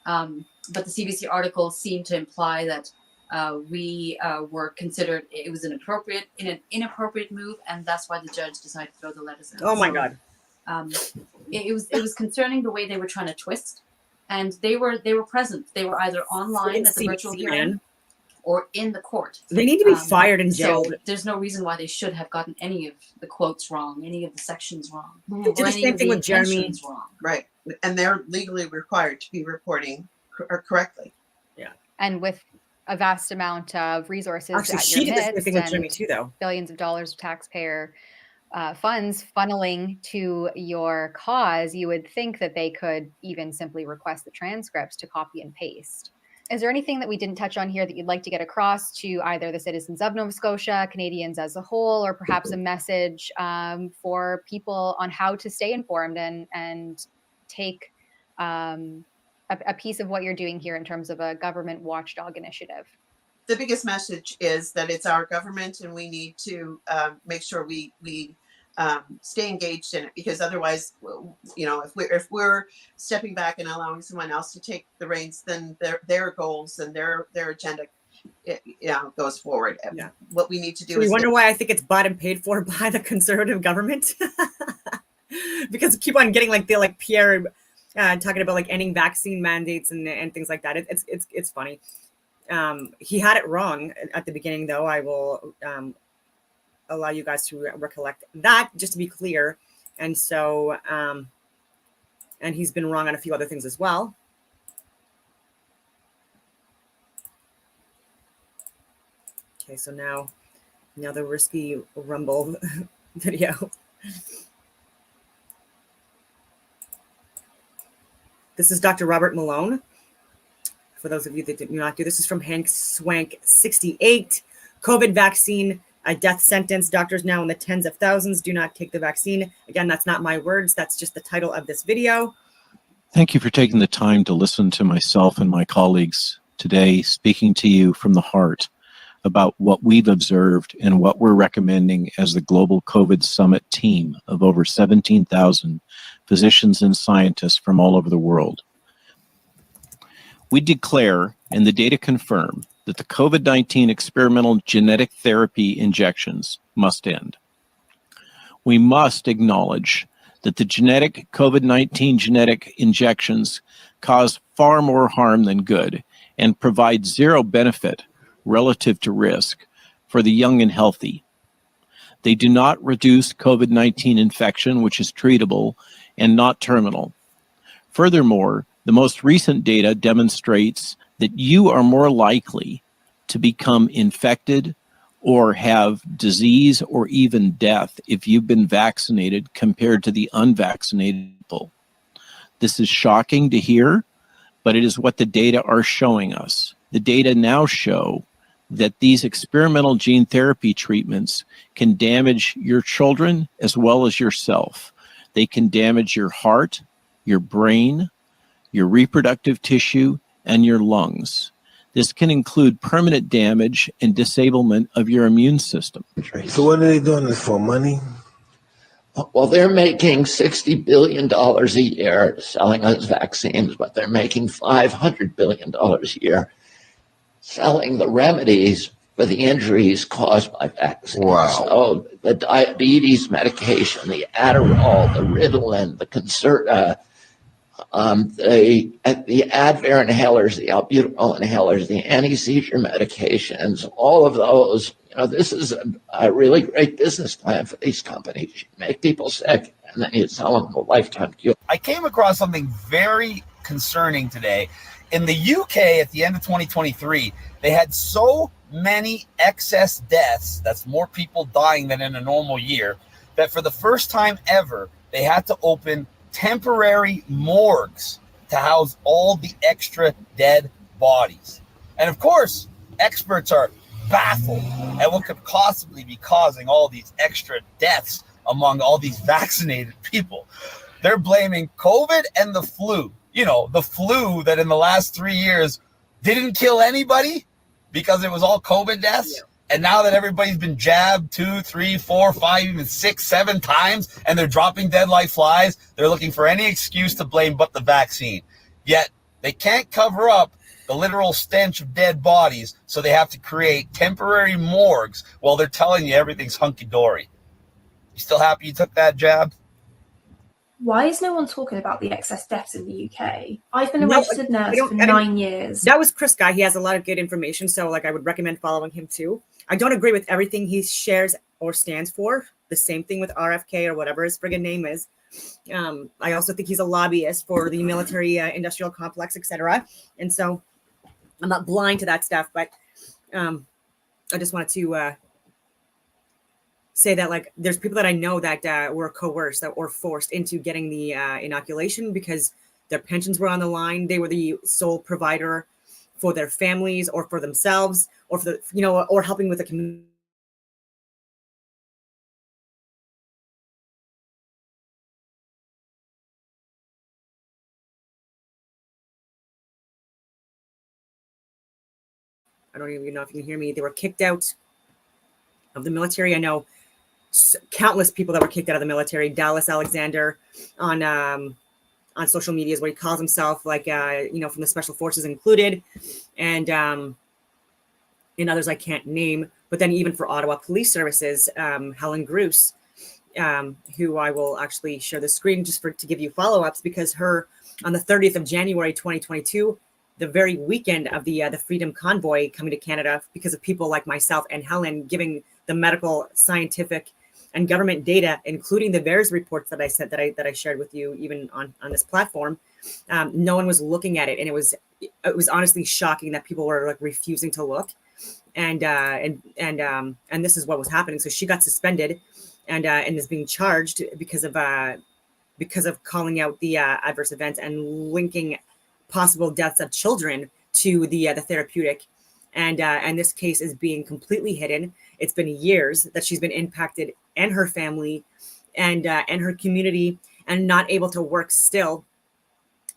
But the CBC article seemed to imply that we were considered it was an inappropriate move, and that's why the judge decided to throw the letters out. Oh my God. It was concerning the way they were trying to twist, and they were present. They were either online at the virtual hearing or in the court. They need to be fired and jailed. So there's no reason why they should have gotten any of the quotes wrong, any of the sections wrong. They did the same thing with Jeremy. Wrong. Right. And they're legally required to be reporting correctly. Yeah. And with a vast amount of resources Actually, at she your did the same midst thing with and Jeremy too, though. billions of dollars of taxpayer funds funneling to your cause, you would think that they could even simply request the transcripts to copy and paste. Is there anything that we didn't touch on here that you'd like to get across to either the citizens of Nova Scotia, Canadians as a whole, or perhaps a message for people on how to stay informed and take a piece of what you're doing here in terms of a government watchdog initiative? The biggest message is that it's our government, and we need to make sure we stay engaged in it, because otherwise, you know, if we're stepping back and allowing someone else to take the reins, then their goals and their agenda, goes forward. Yeah. What we need to do So is you wonder why I think it's bought and paid for by the conservative government, because keep on getting like Pierre talking about like ending vaccine mandates and things like that. It's funny. He had it wrong at the beginning, though. I will allow you guys to recollect that, just to be clear. And so, and he's been wrong on a few other things as well. Okay, so now the risky rumble video. This is Dr. Robert Malone. For those of you that did not do this, is from Hank Swank 68. COVID vaccine, a death sentence. Doctors now in the tens of thousands do not take the vaccine. Again, that's not my words. That's just the title of this video. Thank you for taking the time to listen to myself and my colleagues today, speaking to you from the heart about what we've observed and what we're recommending as the Global COVID Summit team of over 17,000 physicians and scientists from all over the world. We declare, and the data confirm, that the COVID-19 experimental genetic therapy injections must end. We must acknowledge that the COVID-19 genetic injections cause far more harm than good and provide zero benefit relative to risk for the young and healthy. They do not reduce COVID-19 infection, which is treatable and not terminal. Furthermore, the most recent data demonstrates that you are more likely to become infected or have disease or even death if you've been vaccinated compared to the unvaccinated people. This is shocking to hear, but it is what the data are showing us. The data now show that these experimental gene therapy treatments can damage your children as well as yourself. They can damage your heart, your brain, your reproductive tissue, and your lungs. This can include permanent damage and disablement of your immune system. So what are they doing this for, money? Well, they're making $60 billion a year selling us vaccines, but they're making $500 billion a year selling the remedies for the injuries caused by vaccines. Wow. So the diabetes medication, the Adderall, the Ritalin, the Concerta, the Advair inhalers, the albuterol inhalers, the anti-seizure medications, all of those, this is a really great business plan for these companies. You make people sick and then you sell them a lifetime cure. I came across something very concerning today. In the UK at the end of 2023, they had so many excess deaths, that's more people dying than in a normal year, that for the first time ever, they had to open temporary morgues to house all the extra dead bodies. And of course, experts are baffled at what could possibly be causing all these extra deaths among all these vaccinated people. They're blaming COVID and the flu. You know, the flu that in the last 3 years didn't kill anybody because it was all COVID deaths. Yeah. And now that everybody's been jabbed 2, 3, 4, 5, even 6, 7 times, and they're dropping dead like flies, they're looking for any excuse to blame but the vaccine. Yet they can't cover up the literal stench of dead bodies, so they have to create temporary morgues while they're telling you everything's hunky-dory. You still happy you took that jab? Why is no one talking about the excess deaths in the UK? I've been a registered nurse for 9 years. That was Chris Guy. He has a lot of good information, so like I would recommend following him too. I don't agree with everything he shares or stands for. The same thing with RFK or whatever his friggin' name is. I also think he's a lobbyist for the military industrial complex, etc. And so I'm not blind to that stuff, but I just wanted to say that like there's people that I know that were coerced or forced into getting the inoculation because their pensions were on the line. They were the sole provider for their families or for themselves or for the, or helping with the community. I don't even know if you can hear me. They were kicked out of the military. I know countless people that were kicked out of the military. Dallas Alexander on social media is what he calls himself, like from the special forces included, and others I can't name. But then even for Ottawa Police Services, Helen Gruce, who I will actually share the screen just to give you follow-ups, because her on the 30th of January 2022, the very weekend of the Freedom Convoy coming to Canada, because of people like myself and Helen giving the medical, scientific, and government data, including the VAERS reports that I said that I shared with you, even on this platform, no one was looking at it, and it was honestly shocking that people were like refusing to look, and this is what was happening. So she got suspended, and is being charged because of calling out the adverse events and linking possible deaths of children to the therapeutic, and this case is being completely hidden. It's been years that she's been impacted, and her family, and her community, and not able to work still.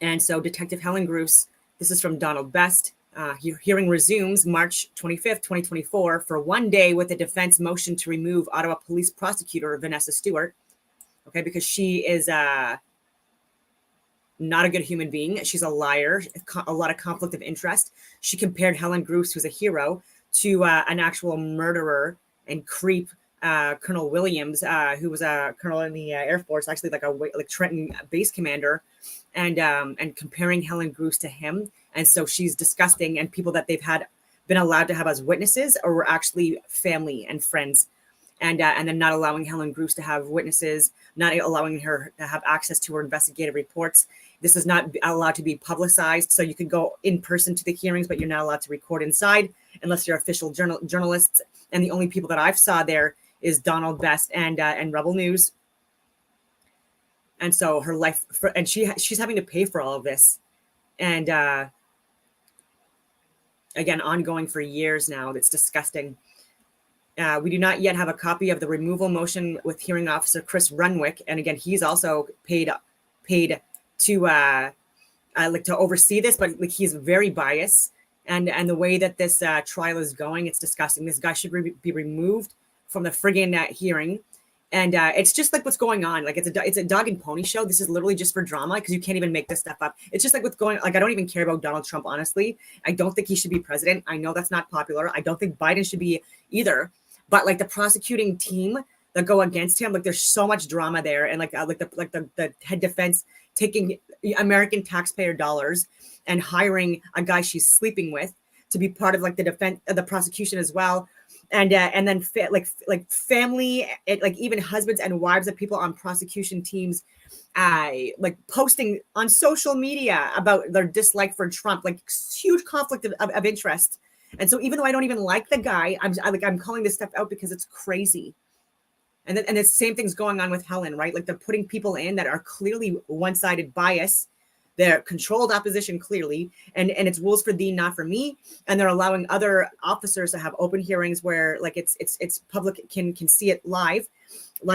And so Detective Helen Gruce, this is from Donald Best, hearing resumes March 25th, 2024 for 1 day with a defense motion to remove Ottawa Police Prosecutor Vanessa Stewart, okay, because she is not a good human being. She's a liar, a lot of conflict of interest. She compared Helen Gruce, who's a hero, to an actual murderer and creep, Colonel Williams, who was a colonel in the Air Force, actually like Trenton base commander, and comparing Helen Gruce to him. And so she's disgusting, and people that they've been allowed to have as witnesses or were actually family and friends, and then not allowing Helen Gruce to have witnesses, not allowing her to have access to her investigative reports. This is not allowed to be publicized. So you can go in person to the hearings, but you're not allowed to record inside unless you're official journalists. And the only people that I've saw there is Donald Best and Rebel News. And so her life, and she's having to pay for all of this. And again, ongoing for years now. That's disgusting. We do not yet have a copy of the removal motion with hearing officer Chris Renwick. And again, he's also paid to to oversee this, but like he's very biased. And the way that this trial is going, it's disgusting. This guy should be removed from the friggin' hearing. And it's just like what's going on. Like it's a dog and pony show. This is literally just for drama, because you can't even make this stuff up. It's just like what's going on. Like I don't even care about Donald Trump, honestly. I don't think he should be president. I know that's not popular. I don't think Biden should be either. But like the prosecuting team that go against him, like there's so much drama there, and the head defense taking American taxpayer dollars and hiring a guy she's sleeping with to be part of like the defense, the prosecution as well, and then family, like even husbands and wives of people on prosecution teams, like posting on social media about their dislike for Trump, like huge conflict of interest. And so even though I don't even like the guy, I'm calling this stuff out because it's crazy. And the same thing's going on with Helen, right? Like they're putting people in that are clearly one-sided bias They're controlled opposition clearly, and it's rules for thee, not for me. And they're allowing other officers to have open hearings where like it's public can see it live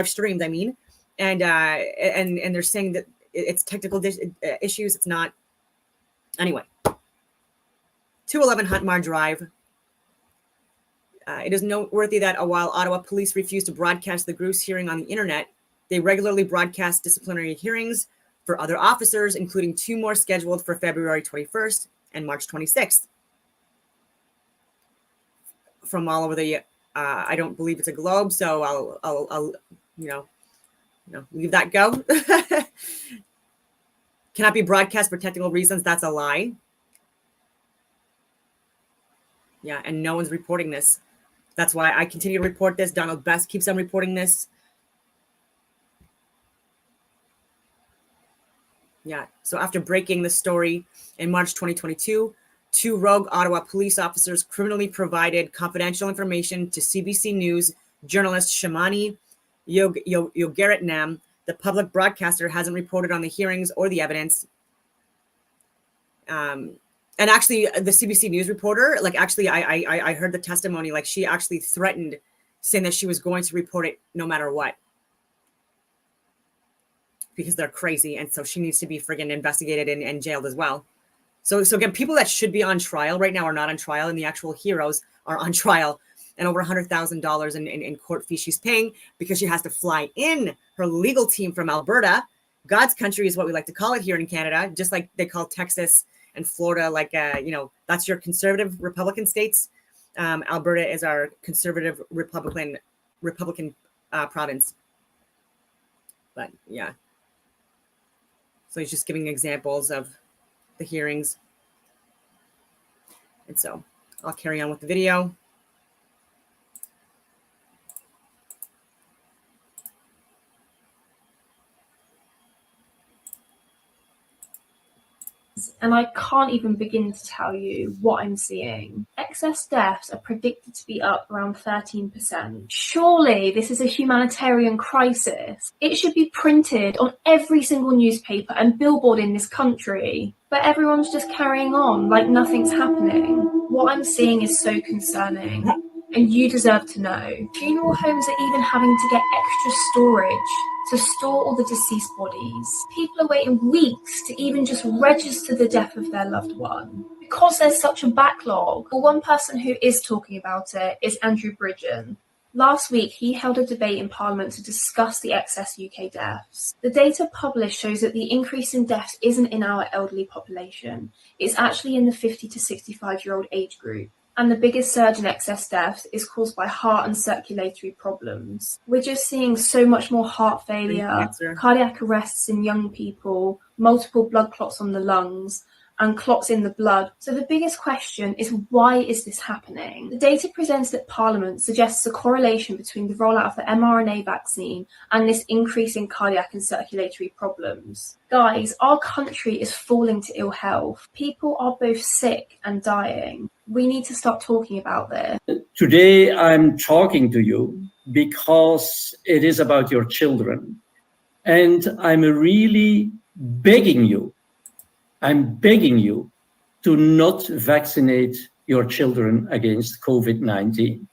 streamed. I mean, and they're saying that it's technical issues. It's not. Anyway, 211 Huntmar Drive. It is noteworthy that while Ottawa police refuse to broadcast the Gruce hearing on the internet, they regularly broadcast disciplinary hearings for other officers, including 2 more scheduled for February 21st and March 26th. From all over the, I don't believe it's a globe, so I'll leave that go. Cannot be broadcast for technical reasons. That's a lie. Yeah, and no one's reporting this. That's why I continue to report this. Donald Best keeps on reporting this. Yeah, so after breaking the story in March 2022, 2 rogue Ottawa police officers criminally provided confidential information to CBC News journalist Shamani Yogaratnam. The public broadcaster hasn't reported on the hearings or the evidence. And actually, the CBC News reporter, like actually, I heard the testimony, like she actually threatened, saying that she was going to report it no matter what. Because they're crazy, and so she needs to be friggin' investigated and jailed as well. So again, people that should be on trial right now are not on trial, and the actual heroes are on trial, and over $100,000 in court fees she's paying because she has to fly in her legal team from Alberta. God's country is what we like to call it here in Canada, just like they call Texas and Florida, like that's your conservative Republican states. Alberta is our conservative Republican province. But yeah. So he's just giving examples of the hearings. And so I'll carry on with the video. And I can't even begin to tell you what I'm seeing. Excess deaths are predicted to be up around 13%. Surely this is a humanitarian crisis. It should be printed on every single newspaper and billboard in this country. But everyone's just carrying on like nothing's happening. What I'm seeing is so concerning. And you deserve to know. Funeral homes are even having to get extra storage to store all the deceased bodies. People are waiting weeks to even just register the death of their loved one. Because there's such a backlog. Well, one person who is talking about it is Andrew Bridgen. Last week, he held a debate in Parliament to discuss the excess UK deaths. The data published shows that the increase in deaths isn't in our elderly population. It's actually in the 50 to 65-year-old age group. And the biggest surge in excess deaths is caused by heart and circulatory problems. We're just seeing so much more heart failure, cardiac arrests in young people, multiple blood clots on the lungs, and clots in the blood. So the biggest question is, why is this happening? The data presented at Parliament suggests a correlation between the rollout of the mRNA vaccine and this increase in cardiac and circulatory problems. Guys, our country is falling to ill health. People are both sick and dying. We need to start talking about this. Today, I'm talking to you because it is about your children. And I'm really begging you to not vaccinate your children against COVID-19.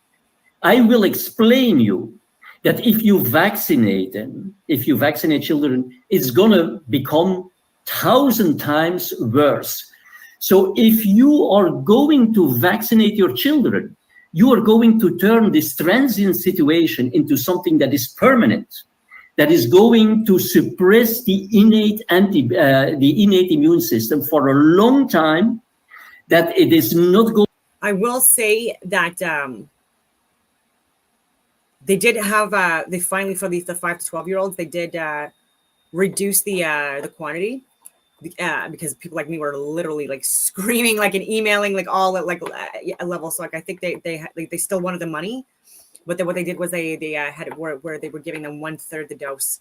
I will explain you that if you vaccinate them, if you vaccinate children, it's gonna become 1,000 times worse. So if you are going to vaccinate your children, you are going to turn this transient situation into something that is permanent, that is going to suppress the innate immune system for a long time, that it is not going. I will say that they did have, they finally, for the 5 to 12-year-olds, they did reduce the quantity because people like me were literally like screaming, like, and emailing, like all at like a level. So like, I think they still wanted the money. But then what they did was they had it where they were giving them 1/3 the dose,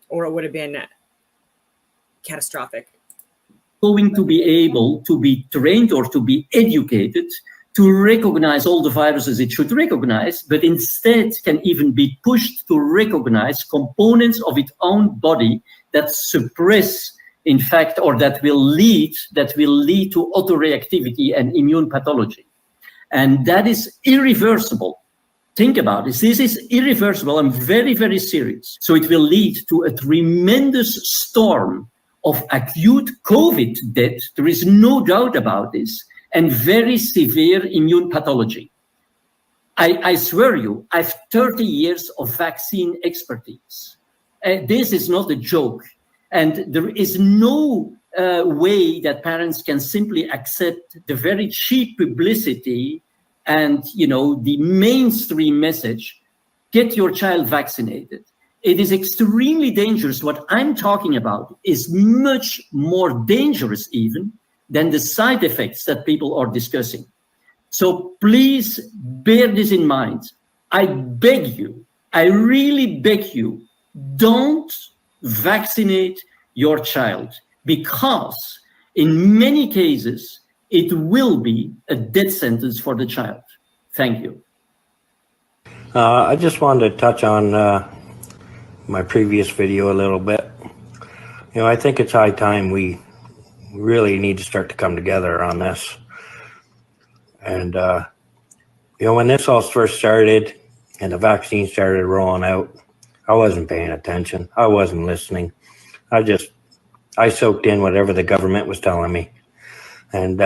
or it would have been catastrophic. Going to be able to be trained or to be educated to recognize all the viruses it should recognize, but instead can even be pushed to recognize components of its own body that suppress, in fact, or that will lead to autoreactivity and immune pathology. And that is irreversible. Think about this. This is irreversible and very, very serious. So it will lead to a tremendous storm of acute COVID death. There is no doubt about this. And very severe immune pathology. I swear you, I have 30 years of vaccine expertise. This is not a joke. And there is no way that parents can simply accept the very cheap publicity and, you know, the mainstream message, get your child vaccinated. It is extremely dangerous. What I'm talking about is much more dangerous even than the side effects that people are discussing. So please bear this in mind. I beg you, I really beg you, don't vaccinate your child, because in many cases, it will be a death sentence for the child. Thank you. I just wanted to touch on my previous video a little bit. You know, I think it's high time we really need to start to come together on this. And, you know, when this all first started and the vaccine started rolling out, I wasn't paying attention. I wasn't listening. I soaked in whatever the government was telling me. And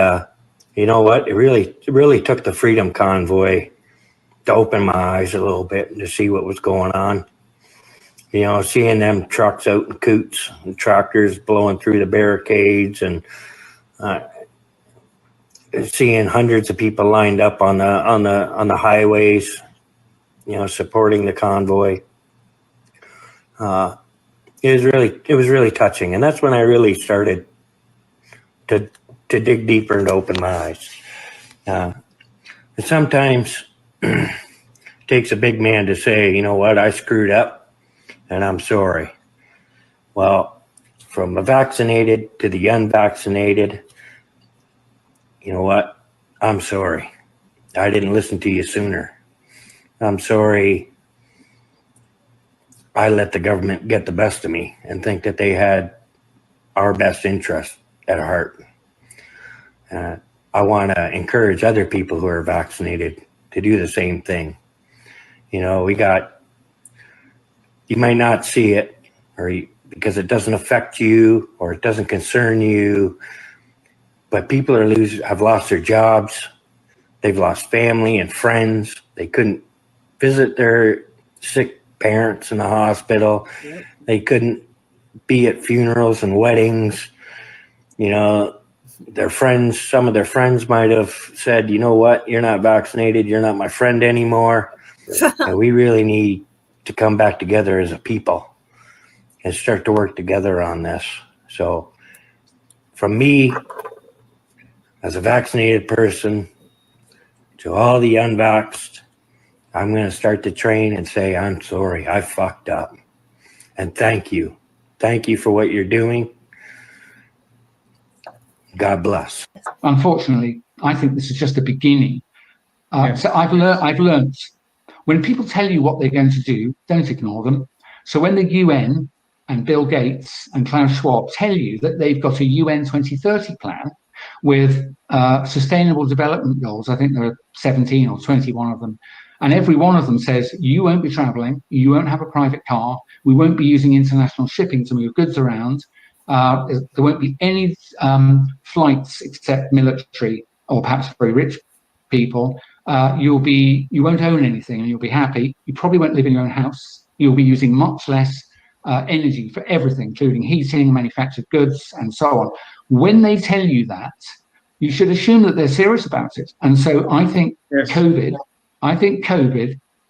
you know what? It really took the Freedom Convoy to open my eyes a little bit and to see what was going on. You know, seeing them trucks out in coots and tractors blowing through the barricades, and seeing hundreds of people lined up on the highways, you know, supporting the convoy. It was really touching, and that's when I really started to dig deeper and to open my eyes. And sometimes it takes a big man to say, you know what, I screwed up and I'm sorry. Well, from the vaccinated to the unvaccinated, you know what, I'm sorry. I didn't listen to you sooner. I'm sorry I let the government get the best of me and think that they had our best interest at heart. I want to encourage other people who are vaccinated to do the same thing. You know, you might not see it because it doesn't affect you or it doesn't concern you, but people have lost their jobs. They've lost family and friends. They couldn't visit their sick parents in the hospital. Yep. They couldn't be at funerals and weddings. You know, some of their friends might have said, you know what, you're not vaccinated, you're not my friend anymore. And we really need to come back together as a people and start to work together on this. So from me, as a vaccinated person, to all the unvaxxed, I'm going to start to train and say, I'm sorry, I fucked up. And thank you. Thank you for what you're doing. God bless. Unfortunately, I think this is just the beginning. So I've learned when people tell you what they're going to do, don't ignore them. So when the UN and Bill Gates and Klaus Schwab tell you that they've got a UN 2030 plan with sustainable development goals, I think there are 17 or 21 of them, and every one of them says you won't be traveling, you won't have a private car, we won't be using international shipping to move goods around, there won't be any flights except military or perhaps very rich people. You won't own anything and you'll be happy. You probably won't live in your own house. You'll be using much less energy for everything, including heating, manufactured goods, and so on. When they tell you that, you should assume that they're serious about it. And so I think COVID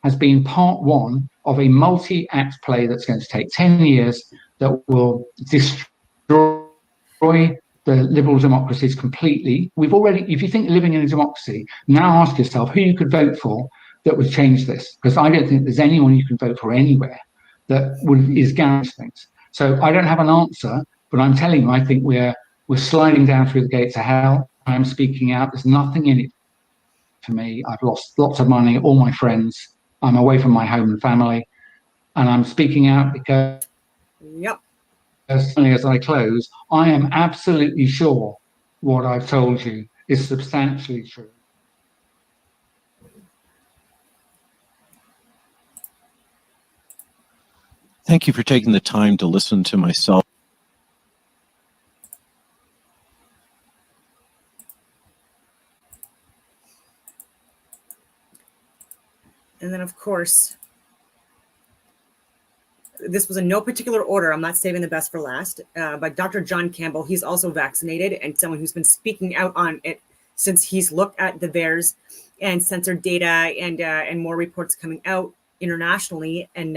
has been part one of a multi-act play that's going to take 10 years that will destroy the liberal democracies completely. If you think living in a democracy, now ask yourself who you could vote for that would change this, because I don't think there's anyone you can vote for anywhere that is guaranteed things. So I don't have an answer, but I'm telling you, I think we're sliding down through the gates of hell. I'm speaking out. There's nothing in it for me. I've lost lots of money, all my friends. I'm away from my home and family. And I'm speaking out because, Yep. as I close, I am absolutely sure what I've told you is substantially true. Thank you for taking the time to listen to myself. And then, of course, this was in no particular order. I'm not saving the best for last. But Dr. John Campbell, he's also vaccinated and someone who's been speaking out on it since he's looked at the VAERS and censored data and more reports coming out internationally. And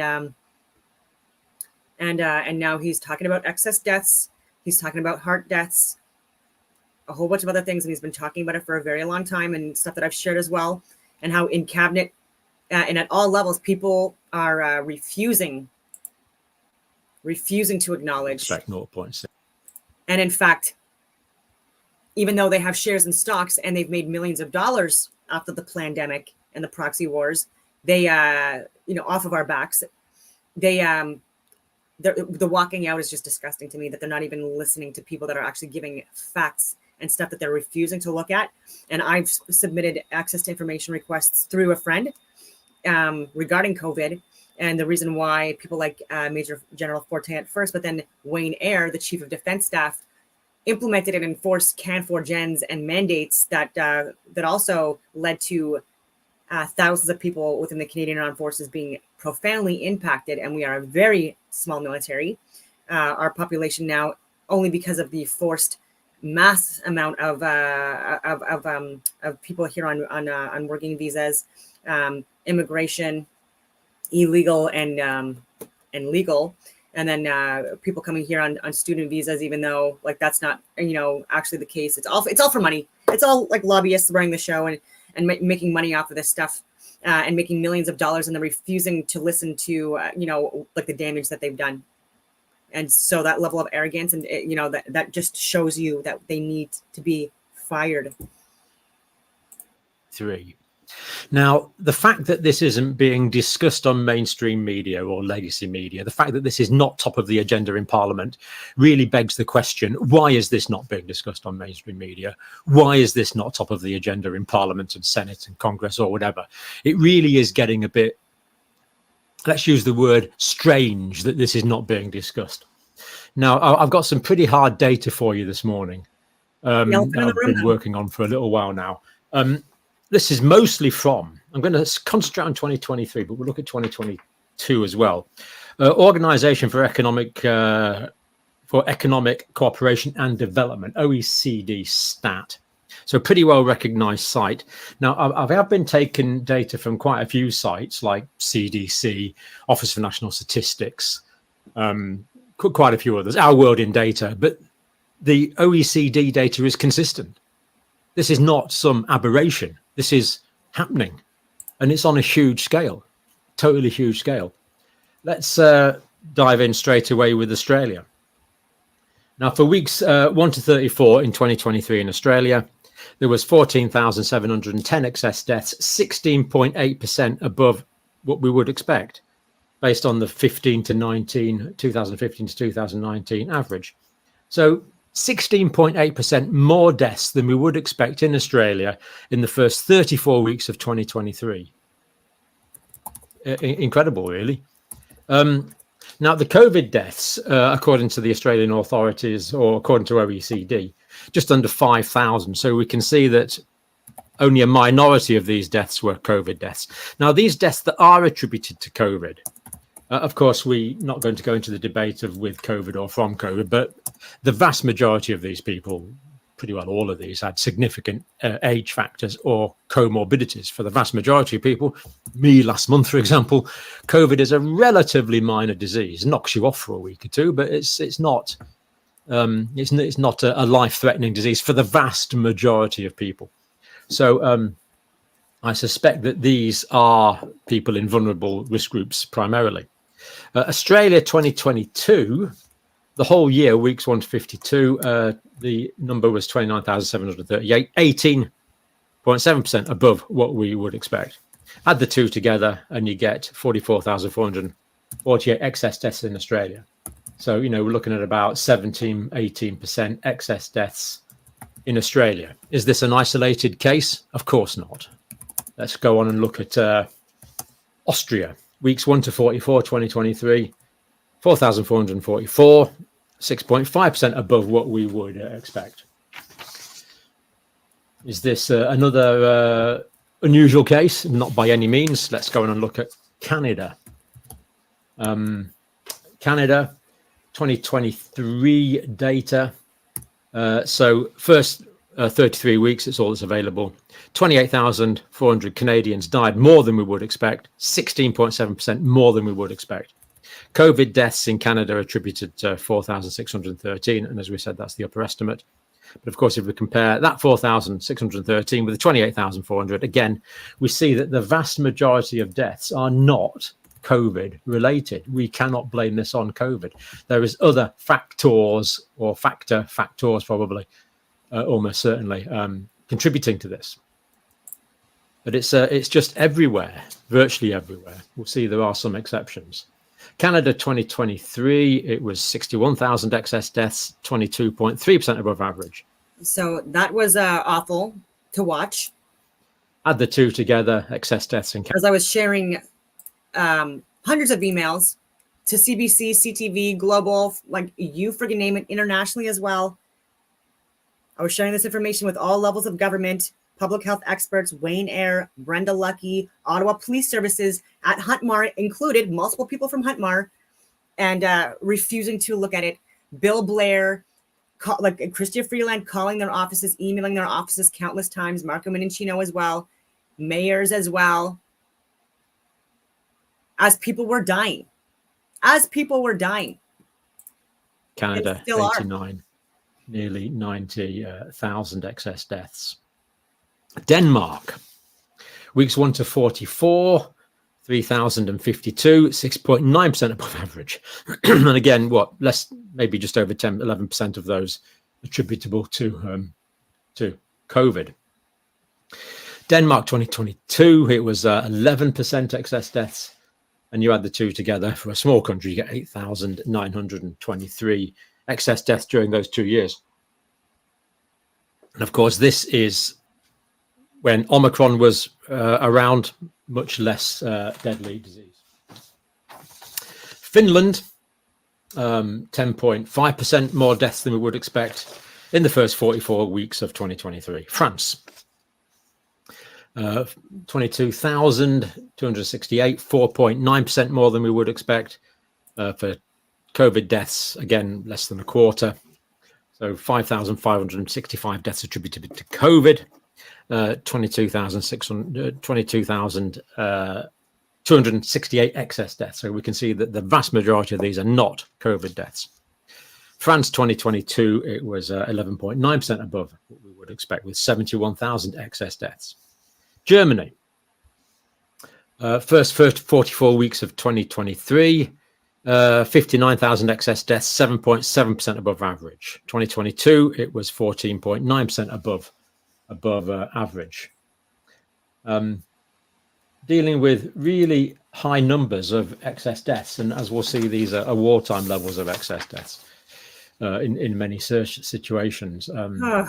now he's talking about excess deaths. He's talking about heart deaths, a whole bunch of other things. And he's been talking about it for a very long time and stuff that I've shared as well. And how in cabinet and at all levels, people are refusing to acknowledge. 0.6. And in fact, even though they have shares in stocks and they've made millions of dollars after the pandemic and the proxy wars, they, off of our backs, the walking out is just disgusting to me, that they're not even listening to people that are actually giving facts and stuff that they're refusing to look at. And I've submitted access to information requests through a friend regarding COVID. And the reason why people like Major General Forte at first, but then Wayne Eyre, the Chief of Defense Staff, implemented and enforced CAN 4 gens and mandates that also led to thousands of people within the Canadian Armed Forces being profoundly impacted. And we are a very small military. Our population now, only because of the forced mass amount of people here on working visas, immigration, illegal and legal, and then people coming here on student visas, even though like that's not actually the case. It's all for money. It's all like lobbyists running the show and making money off of this stuff and making millions of dollars, and they're refusing to listen to like the damage that they've done. And so that level of arrogance and that just shows you that they need to be fired. 3. Now, the fact that this isn't being discussed on mainstream media or legacy media, the fact that this is not top of the agenda in Parliament really begs the question, why is this not being discussed on mainstream media? Why is this not top of the agenda in Parliament and Senate and Congress or whatever? It really is getting a bit, let's use the word strange, that this is not being discussed. Now, I've got some pretty hard data for you this morning that I've been working on for a little while now. This is mostly from, I'm going to concentrate on 2023, but we'll look at 2022 as well. Organization for Economic Cooperation and Development, OECD STAT. So pretty well recognized site. Now, I have been taking data from quite a few sites like CDC, Office for National Statistics, quite a few others, Our World in Data, but the OECD data is consistent. This is not some aberration. This is happening, and it's on a huge scale, totally huge scale. Let's dive in straight away with Australia. Now, for weeks 1 to 34 in 2023 in Australia, there was 14,710 excess deaths, 16.8% above what we would expect, based on the 2015 to 2019 average. So 16.8% more deaths than we would expect in Australia in the first 34 weeks of 2023. Incredible, really. Now, the COVID deaths, according to the Australian authorities, or according to OECD, just under 5,000. So we can see that only a minority of these deaths were COVID deaths. Now, these deaths that are attributed to COVID, of course, we're not going to go into the debate of with COVID or from COVID, but the vast majority of these people, pretty well all of these, had significant age factors or comorbidities. For the vast majority of people, me last month, for example, COVID is a relatively minor disease. It knocks you off for a week or two, but it's not a life-threatening disease for the vast majority of people. So I suspect that these are people in vulnerable risk groups primarily. Australia 2022, the whole year, weeks 1 to 52, the number was 29,738, 0.7% above what we would expect. Add the two together and you get 44,448 excess deaths in Australia. So, you know, we're looking at about 17, 18% excess deaths in Australia. Is this an isolated case? Of course not. Let's go on and look at Austria. Weeks 1 to 44, 2023, 4,444, 6.5% above what we would expect. Is this another unusual case? Not by any means. Let's go on and look at Canada. Canada, 2023 data. So first 33 weeks, it's all that's available. 28,400 Canadians died, more than we would expect, 16.7% more than we would expect. COVID deaths in Canada attributed to 4,613, and as we said, that's the upper estimate. But of course, if we compare that 4,613 with the 28,400, again, we see that the vast majority of deaths are not COVID related. We cannot blame this on COVID. There is other factors or factors probably, almost certainly, contributing to this. But it's just everywhere, virtually everywhere. We'll see there are some exceptions. Canada 2023, it was 61,000 excess deaths, 22.3% above average. So that was awful to watch. Add the two together, excess deaths in Canada. As I was sharing hundreds of emails to CBC, CTV, Global, like you friggin' name it, internationally as well. I was sharing this information with all levels of government, public health experts, Wayne Eyre, Brenda Lucky, Ottawa Police Services, at Huntmar included, multiple people from Huntmar, and refusing to look at it. Bill Blair, like Christian Freeland, calling their offices, emailing their offices countless times, Marco Menincino as well, mayors as well, as people were dying. Canada, still 89, nearly 90,000 excess deaths. Denmark, weeks 1 to 44, 3,052, 6.9% above average. And again, less, maybe just over 11% of those attributable to COVID. Denmark 2022, it was 11% excess deaths. And you add the two together, for a small country, you get 8,923 excess deaths during those 2 years. And of course, this is when Omicron was around, much less deadly disease. Finland, 10.5% more deaths than we would expect in the first 44 weeks of 2023. France, 22,268, 4.9% more than we would expect. For COVID deaths, again, less than a quarter. So 5,565 deaths attributed to COVID. 22,268 excess deaths. So we can see that the vast majority of these are not COVID deaths. France 2022, it was 11.9% above what we would expect, with 71,000 excess deaths. Germany, first 44 weeks of 2023, 59,000 excess deaths, 7.7% above average. 2022, it was 14.9% above average. Dealing with really high numbers of excess deaths, and as we'll see, these are wartime levels of excess deaths in many situations. Right,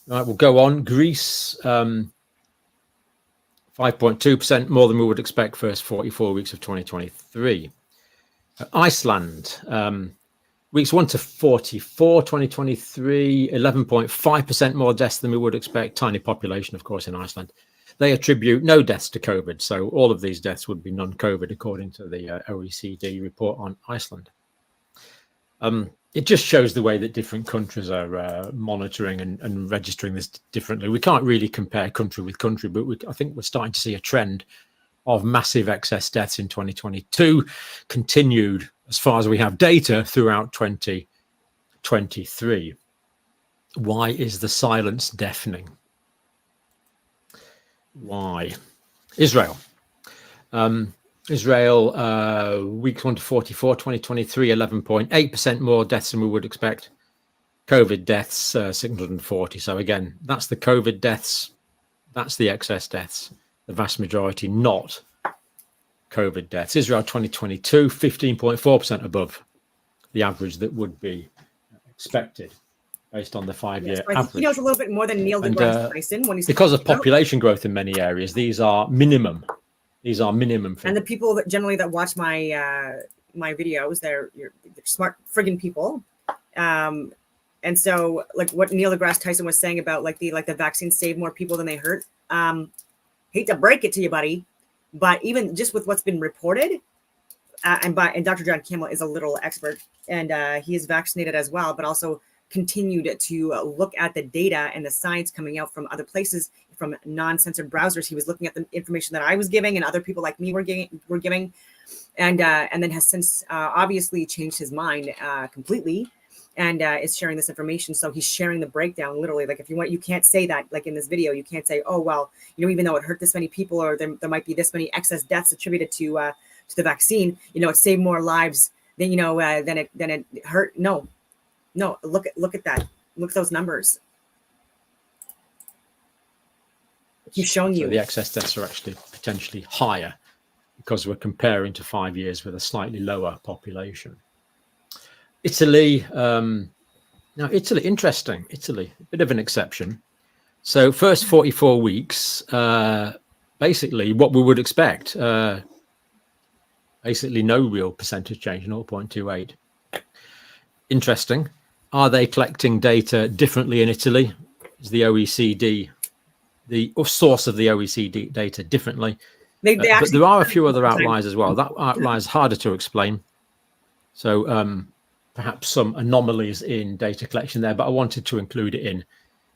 we'll go on. Greece, 5.2% more than we would expect first 44 weeks of 2023. Iceland, weeks 1 to 44, 2023, 11.5% more deaths than we would expect. Tiny population, of course, in Iceland. They attribute no deaths to COVID, so all of these deaths would be non-COVID, according to the OECD report on Iceland. It just shows the way that different countries are monitoring and registering this differently. We can't really compare country with country, but I think we're starting to see a trend of massive excess deaths in 2022, continued as far as we have data throughout 2023. Why is the silence deafening? Why? Israel. Israel, week 1 to 44, 2023, 11.8% more deaths than we would expect. COVID deaths, 640. So again, that's the COVID deaths. That's the excess deaths. The vast majority not COVID deaths. Israel 2022, 15.4% above the average that would be expected based on the 5-year Yes, but I think he average. knows a little bit more than Neil And, deGrasse Tyson when he's because of population growth in many areas, these are minimum. These are minimum figures. And the people that generally that watch my my videos, they're smart friggin' people. And so like what Neil deGrasse Tyson was saying about like the vaccines save more people than they hurt. Hate to break it to you, buddy, but even just with what's been reported, and Dr. John Campbell is a little expert, and he is vaccinated as well, but also continued to look at the data and the science coming out from other places, from non-censored browsers. He was looking at the information that I was giving and other people like me were giving, and then has since obviously changed his mind completely, and is sharing this information. So he's sharing the breakdown literally. Like if you want, you can't say that like in this video. You can't say, oh well, you know, even though it hurt this many people, or there might be this many excess deaths attributed to the vaccine, you know, it saved more lives than than it hurt. No, look at that. Look at those numbers. He's showing you. So the excess deaths are actually potentially higher because we're comparing to 5 years with a slightly lower population. Italy, now Italy, interesting. Italy, a bit of an exception. So first 44 weeks, basically what we would expect. Basically no real percentage change, 0.28. Interesting. Are they collecting data differently in Italy? Is the OECD, the source of the OECD data differently? They but there are a few other outliers as well. That outlier is harder to explain. So perhaps some anomalies in data collection there, but I wanted to include it in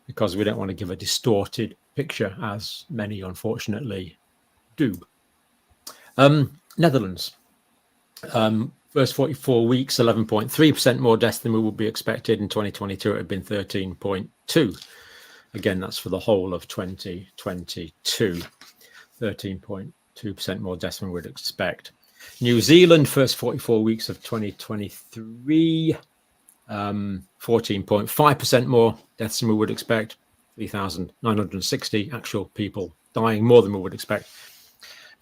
because we don't want to give a distorted picture, as many unfortunately do. Netherlands. First 44 weeks, 11.3% more deaths than we would be expected. In 2022, it had been 13.2. Again, that's for the whole of 2022. 13.2% more deaths than we would expect. New Zealand, first 44 weeks of 2023, 14.5% more deaths than we would expect. 3,960 actual people dying, more than we would expect.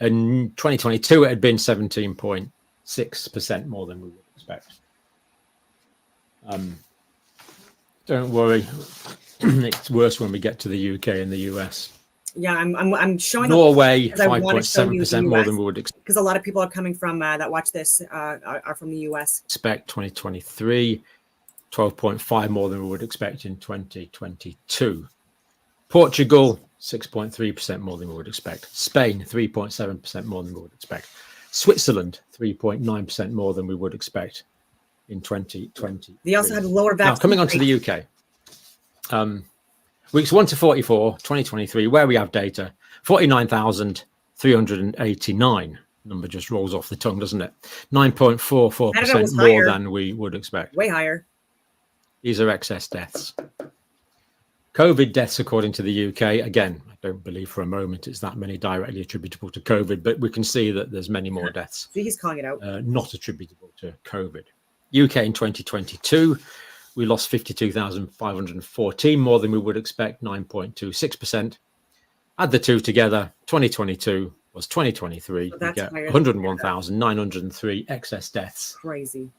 In 2022, it had been 17.6% more than we would expect. Don't worry, it's worse when we get to the UK and the US. Yeah, I'm showing Norway 5.7% more than we would expect. Because a lot of people are coming from that watch this are from the US. Expect 2023, 12.5 more than we would expect in 2022. Portugal 6.3% more than we would expect. Spain 3.7% more than we would expect. Switzerland 3.9% more than we would expect in 2020. They also had lower vaccine. Now coming on to the UK. Weeks 1 to 44, 2023, where we have data, 49,389. Number just rolls off the tongue, doesn't it? 9.44% more than we would expect. Way higher. These are excess deaths. COVID deaths, according to the UK, again, I don't believe for a moment it's that many directly attributable to COVID, but we can see that there's many more deaths. See, he's calling it out. Not attributable to COVID. UK in 2022, we lost 52,514, more than we would expect, 9.26%. Add the two together, 2022 was 2023. So we get 101,903 excess deaths. Crazy.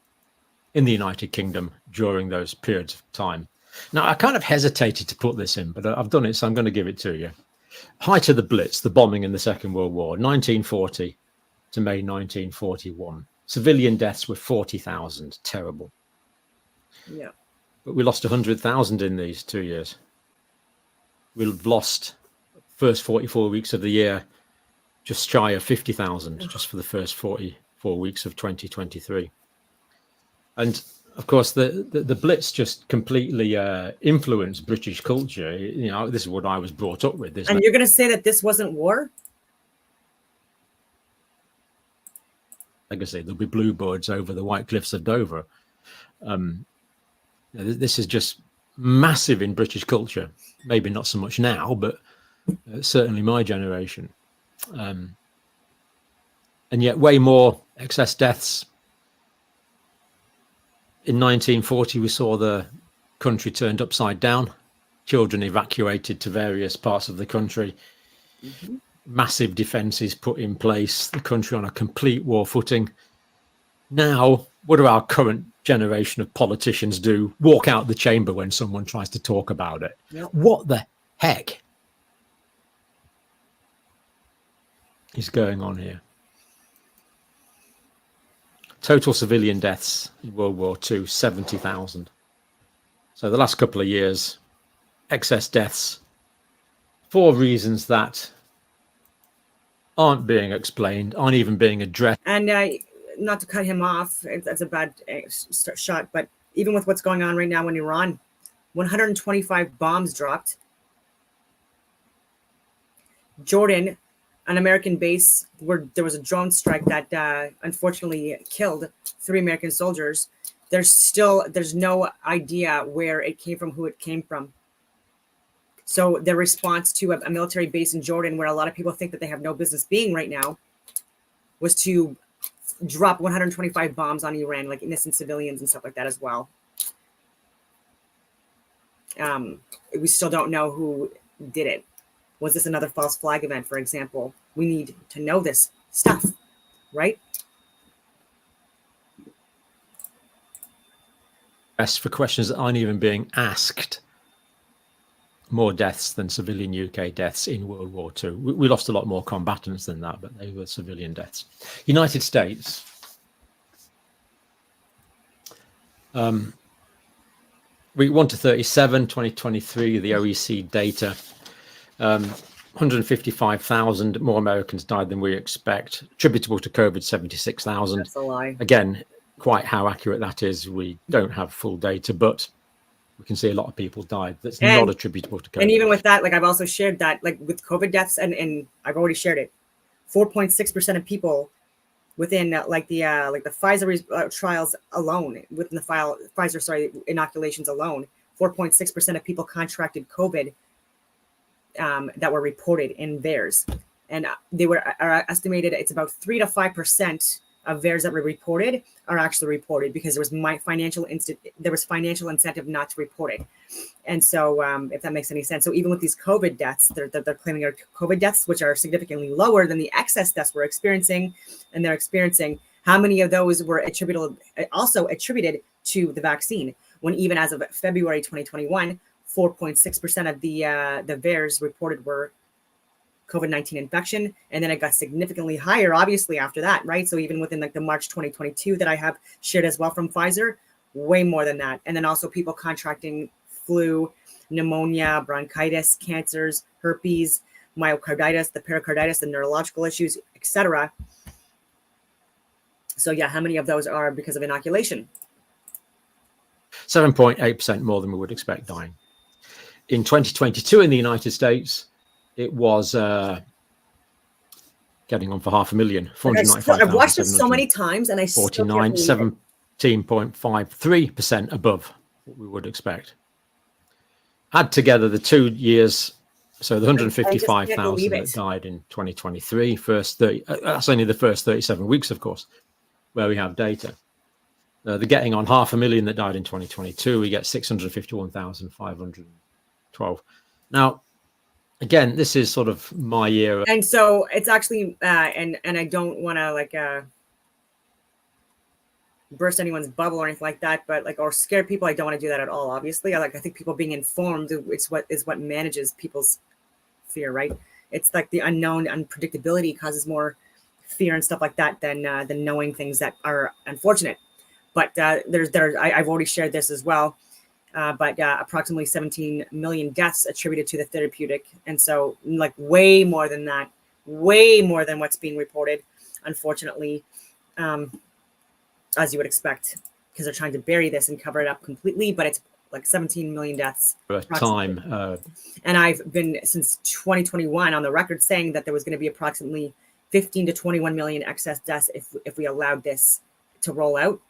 In the United Kingdom during those periods of time. Now, I kind of hesitated to put this in, but I've done it, so I'm going to give it to you. Height of the Blitz, the bombing in the Second World War, 1940 to May 1941. Civilian deaths were 40,000. Terrible. Yeah. But we lost 100,000 in these 2 years. We've lost first 44 weeks of the year just shy of 50,000 just for the first 44 weeks of 2023. And of course, the Blitz just completely influenced British culture. You know, this is what I was brought up with. And you're going to say that this wasn't war? Like I say, there'll be bluebirds over the white cliffs of Dover. This is just massive in British culture. Maybe not so much now, but certainly my generation. And yet way more excess deaths. In 1940, we saw the country turned upside down, children evacuated to various parts of the country, massive defences put in place, the country on a complete war footing. Now, what do our current generation of politicians do? Walk out the chamber when someone tries to talk about it. Yep. What the heck is going on here? Total civilian deaths in World War II, 70,000. So the last couple of years, excess deaths for reasons that aren't being explained, aren't even being addressed. And not to cut him off, that's a bad shot, but even with what's going on right now in Iran, 125 bombs dropped. Jordan, an American base where there was a drone strike that unfortunately killed 3 American soldiers. There's no idea where it came from, who it came from. So their response to a military base in Jordan, where a lot of people think that they have no business being right now, was to drop 125 bombs on Iran, like innocent civilians and stuff like that as well. We still don't know who did it. Was this another false flag event, for example? We need to know this stuff, right? As for questions that aren't even being asked, more deaths than civilian UK deaths in World War II. We lost a lot more combatants than that, but they were civilian deaths. United States. Week 1 to 37, 2023, the OECD data. 155,000 more Americans died than we expect. Attributable to COVID, 76,000. That's a lie. Again, quite how accurate that is, we don't have full data, but we can see a lot of people died. That's not attributable to COVID. And even with that, like I've also shared that, like with COVID deaths, and I've already shared it. 4.6% of people within the Pfizer trials alone, within the Pfizer inoculations alone, 4.6% of people contracted COVID that were reported in VAERS, and they are estimated. It's about 3 to 5% of VAERS that were reported are actually reported because there was financial incentive not to report it. And so, if that makes any sense, so even with these COVID deaths, they're claiming are COVID deaths, which are significantly lower than the excess deaths we're experiencing, and they're experiencing. How many of those were attributed to the vaccine? When even as of February 2021. 4.6% of the VAERS reported were COVID-19 infection, and then it got significantly higher, obviously, after that, right? So even within like the March 2022 that I have shared as well from Pfizer, way more than that. And then also people contracting flu, pneumonia, bronchitis, cancers, herpes, myocarditis, the pericarditis, the neurological issues, etc. So yeah, how many of those are because of inoculation? 7.8% more than we would expect dying. In 2022 in the United States, it was getting on for 500,000, 495,000. I've watched it so many times, and I still 17.53% above what we would expect. Add together the 2 years, so the 155,000 that died in 2023, that's only the first 37 weeks, of course, where we have data. They're getting on 500,000 that died in 2022. We get 651,512. Now, again, this is sort of my year. And so it's actually, and I don't want to burst anyone's bubble or anything like that, but or scare people. I don't want to do that at all. Obviously, I think people being informed is what manages people's fear, right? It's like the unknown, unpredictability causes more fear and stuff like that than knowing things that are unfortunate. But I've already shared this as well. But approximately 17 million deaths attributed to the therapeutic. And so way more than that, way more than what's being reported, unfortunately, as you would expect, because they're trying to bury this and cover it up completely. But it's like 17 million deaths. Time. And I've been since 2021 on the record saying that there was going to be approximately 15 to 21 million excess deaths if we allowed this to roll out.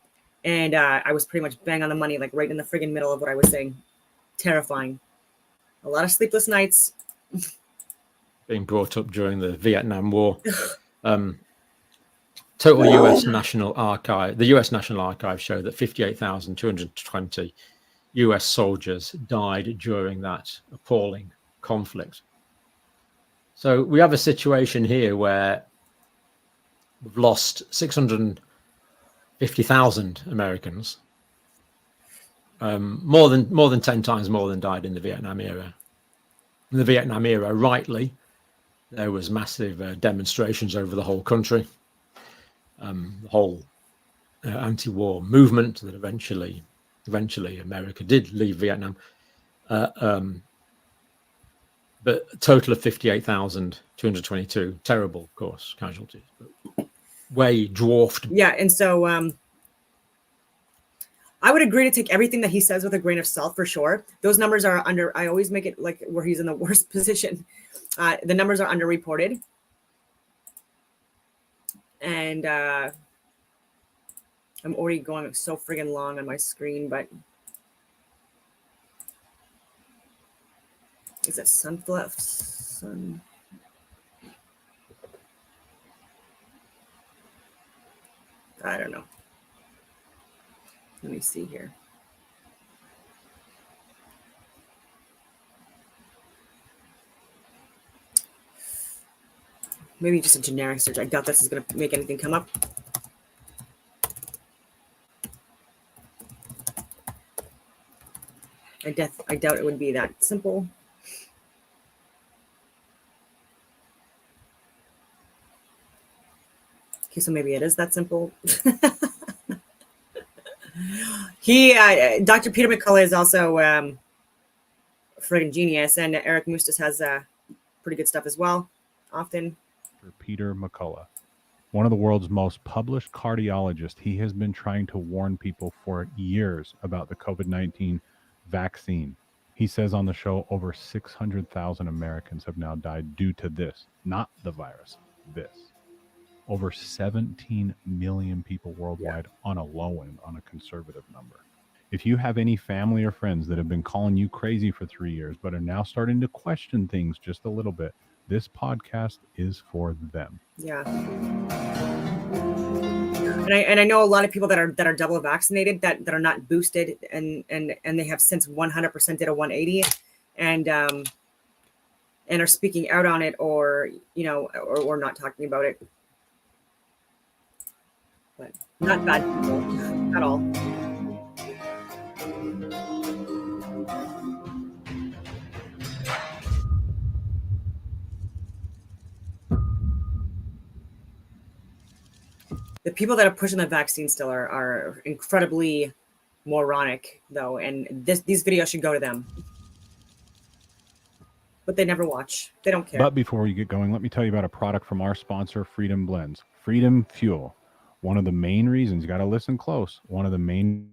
And I was pretty much bang on the money, right in the friggin' middle of what I was saying. Terrifying. A lot of sleepless nights. Being brought up during the Vietnam War. Total US National Archive. The US National Archive showed that 58,220 US soldiers died during that appalling conflict. So we have a situation here where we've lost 650,000 Americans, more than 10 times more than died in the Vietnam era. In the Vietnam era, rightly, there was massive demonstrations over the whole country. The whole anti-war movement that eventually America did leave Vietnam. But a total of 58,222 terrible, of course, casualties, but way dwarfed. Yeah, and so I would agree to take everything that he says with a grain of salt for sure. Those numbers are under. I always make it like where he's in the worst position. The numbers are underreported, and I'm already going so friggin' long on my screen, but. Is it sunflower? I don't know. Let me see here. Maybe just a generic search. I doubt this is going to make anything come up. I doubt it would be that simple. Okay, so maybe it is that simple. Dr. Peter McCullough is also friggin' genius, and Eric Mustis has pretty good stuff as well, often. Peter McCullough, one of the world's most published cardiologists, he has been trying to warn people for years about the COVID-19 vaccine. He says on the show over 600,000 Americans have now died due to this, not the virus, this. Over 17 million people worldwide on a low end, on a conservative number. If you have any family or friends that have been calling you crazy for 3 years, but are now starting to question things just a little bit, this podcast is for them. Yeah. And I know a lot of people that are double vaccinated that are not boosted and they have since 100% did a 180 and are speaking out on it or or not talking about it. But not bad people at all. The people that are pushing the vaccine still are incredibly moronic, though, and these videos should go to them. But they never watch. They don't care. But before we get going, let me tell you about a product from our sponsor, Freedom Blends. Freedom Fuel. One of the main reasons, you got to listen close, one of the main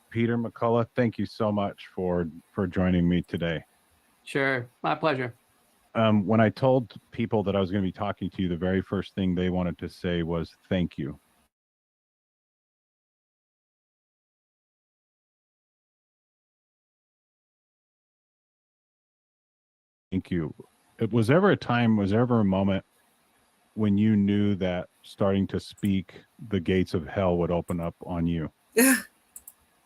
Peter McCullough, thank you so much for joining me today. Sure, my pleasure. When I told people that I was going to be talking to you, the very first thing they wanted to say was thank you. Thank you. Was there ever a moment when you knew that starting to speak, the gates of hell would open up on you?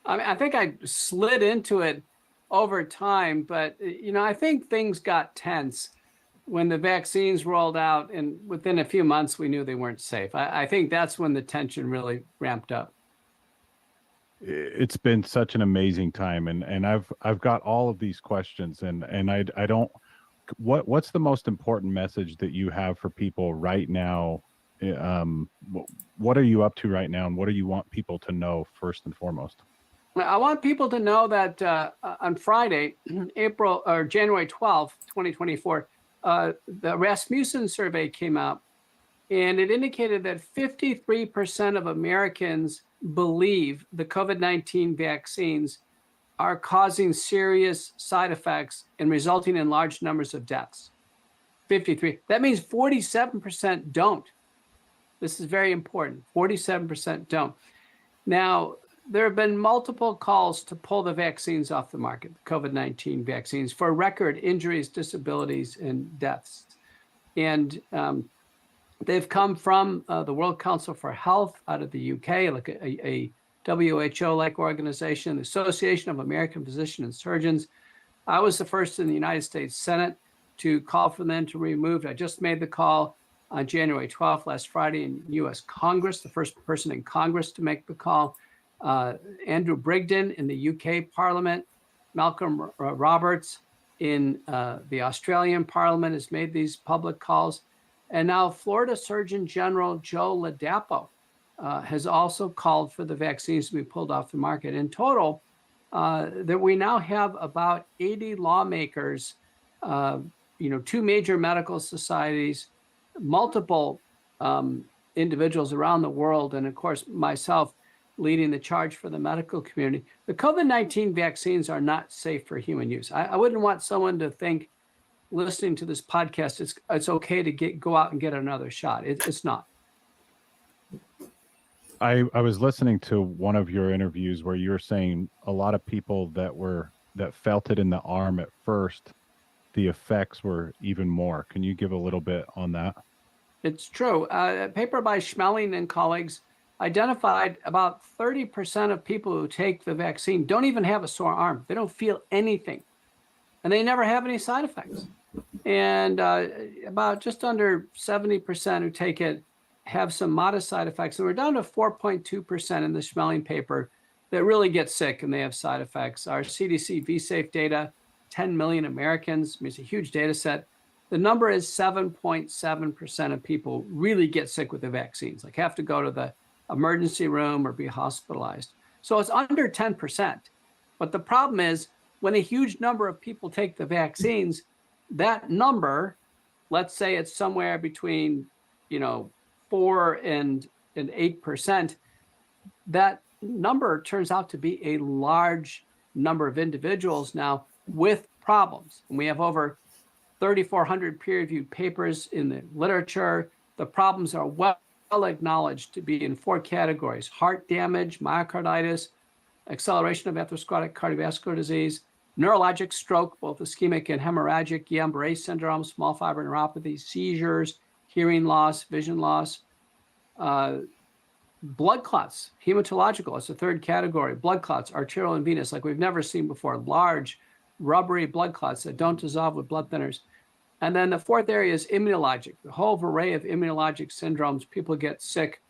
I mean, I think I slid into it over time, but I think things got tense when the vaccines rolled out, and within a few months we knew they weren't safe. I think that's when the tension really ramped up. It's been such an amazing time, and I've got all of these questions, and I don't. What's the most important message that you have for people right now? What are you up to right now, and what do you want people to know first and foremost? I want people to know that on Friday, January 12th, 2024, the Rasmussen survey came out, and it indicated that 53% of Americans believe the COVID-19 vaccines are causing serious side effects and resulting in large numbers of deaths. 53. That means 47% don't. This is very important. 47% don't. Now, there have been multiple calls to pull the vaccines off the market, the COVID-19 vaccines, for record injuries, disabilities, and deaths. And They've come from the World Council for Health out of the UK, like a WHO-like organization, the Association of American Physicians and Surgeons. I was the first in the United States Senate to call for them to be removed. I just made the call on January 12th, last Friday, in U.S. Congress, the first person in Congress to make the call. Andrew Brigden in the UK Parliament, Malcolm Roberts in the Australian Parliament has made these public calls. And now Florida Surgeon General Joe Ladapo has also called for the vaccines to be pulled off the market. In total, that we now have about 80 lawmakers, two major medical societies, multiple individuals around the world, and of course myself leading the charge for the medical community. The COVID-19 vaccines are not safe for human use. I wouldn't want someone to think, listening to this podcast, it's okay to go out and get another shot. It's not. I was listening to one of your interviews where you were saying a lot of people that felt it in the arm at first, the effects were even more. Can you give a little bit on that? It's true. A paper by Schmeling and colleagues identified about 30% of people who take the vaccine don't even have a sore arm. They don't feel anything, and they never have any side effects. And about just under 70% who take it have some modest side effects. And we're down to 4.2% in the Schmeling paper that really get sick and they have side effects. Our CDC VSafe data, 10 million Americans, I mean, it's a huge data set. The number is 7.7% of people really get sick with the vaccines, like have to go to the emergency room or be hospitalized. So it's under 10%. But the problem is when a huge number of people take the vaccines, that number, let's say it's somewhere between, 4 and 8%, that number turns out to be a large number of individuals now with problems. And we have over 3,400 peer-reviewed papers in the literature. The problems are well acknowledged to be in 4 categories: heart damage, myocarditis, acceleration of atherosclerotic cardiovascular disease, neurologic stroke, both ischemic and hemorrhagic, Guillain-Barré syndrome, small fiber neuropathy, seizures, hearing loss, vision loss, blood clots, hematological, it's the 3rd category. Blood clots, arterial and venous, like we've never seen before, large rubbery blood clots that don't dissolve with blood thinners. And then the 4th area is immunologic, the whole array of immunologic syndromes. People get sick.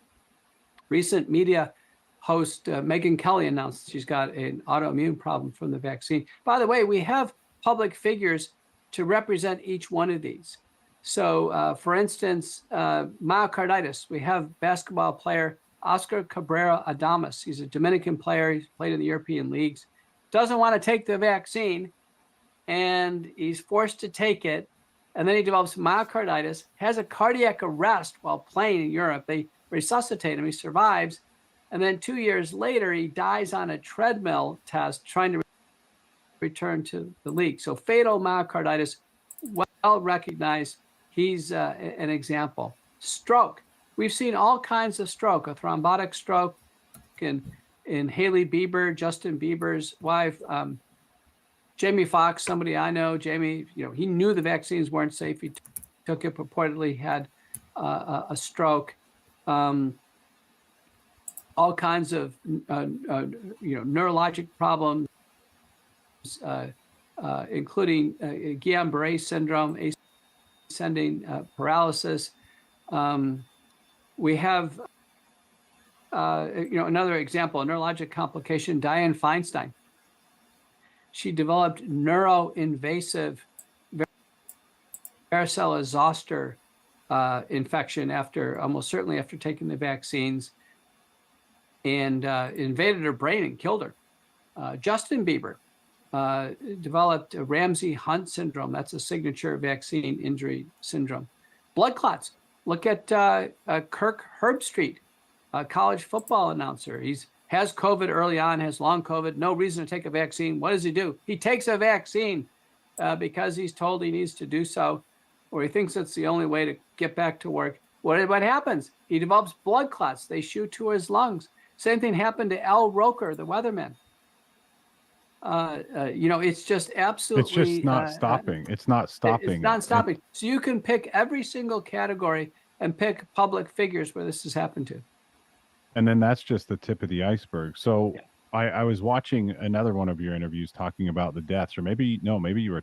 Recent media host Megyn Kelly announced she's got an autoimmune problem from the vaccine. By the way, we have public figures to represent each one of these. So for instance, myocarditis, we have basketball player Oscar Cabrera Adames. He's a Dominican player. He's played in the European leagues. Doesn't want to take the vaccine, and he's forced to take it. And then he develops myocarditis, has a cardiac arrest while playing in Europe. They resuscitate him. He survives. And then 2 years later, he dies on a treadmill test trying to return to the league. So fatal myocarditis, well recognized. He's an example. Stroke. We've seen all kinds of stroke, a thrombotic stroke in Hailey Bieber, Justin Bieber's wife, Jamie Foxx, somebody I know. Jamie, he knew the vaccines weren't safe. He took it, purportedly had a stroke. All kinds of neurologic problems, including Guillain-Barré syndrome, ascending paralysis. We have another example, a neurologic complication, Dianne Feinstein. She developed neuroinvasive varicella zoster infection almost certainly after taking the vaccines, and invaded her brain and killed her. Justin Bieber developed Ramsay-Hunt syndrome. That's a signature vaccine injury syndrome. Blood clots. Look at Kirk Herbstreit, a college football announcer. He has COVID early on, has long COVID, no reason to take a vaccine. What does he do? He takes a vaccine because he's told he needs to do so, or he thinks it's the only way to get back to work. What happens? He develops blood clots. They shoot to his lungs. Same thing happened to Al Roker, the weatherman. It's just absolutely. It's just not stopping. It's not stopping. It's not stopping. So you can pick every single category and pick public figures where this has happened to. And then that's just the tip of the iceberg. So I was watching another one of your interviews talking about the deaths, or maybe you were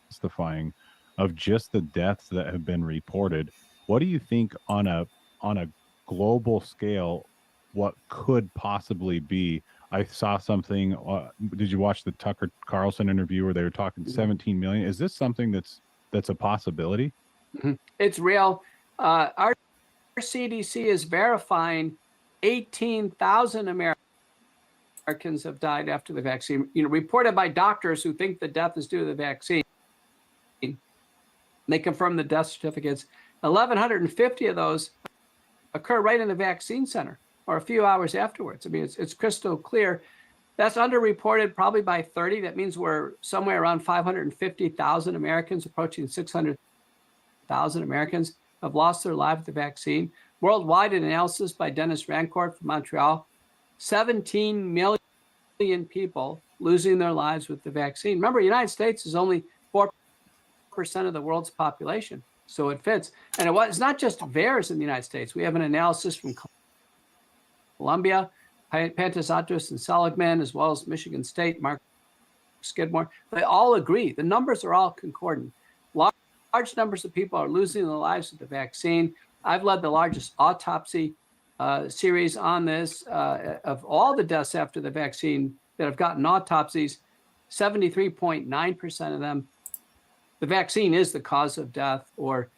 testifying of just the deaths that have been reported. What do you think on a global scale, what could possibly be? I saw something. Did you watch the Tucker Carlson interview where they were talking 17 million? Is this something that's a possibility? It's real. Our CDC is verifying 18,000 Americans have died after the vaccine, reported by doctors who think the death is due to the vaccine. They confirm the death certificates. 1,150 of those occur right in the vaccine center or a few hours afterwards. I mean, it's crystal clear. That's underreported probably by 30. That means we're somewhere around 550,000 Americans, approaching 600,000 Americans have lost their life with the vaccine. Worldwide, an analysis by Dennis Rancourt from Montreal, 17 million people losing their lives with the vaccine. Remember, the United States is only 4% of the world's population, so it fits. And it's not just VAERS in the United States. We have an analysis from Columbia, Pantasatos and Seligman, as well as Michigan State, Mark Skidmore. They all agree. The numbers are all concordant. Large numbers of people are losing their lives with the vaccine. I've led the largest autopsy series on this of all the deaths after the vaccine that have gotten autopsies. 73.9% of them, the vaccine is the cause of death or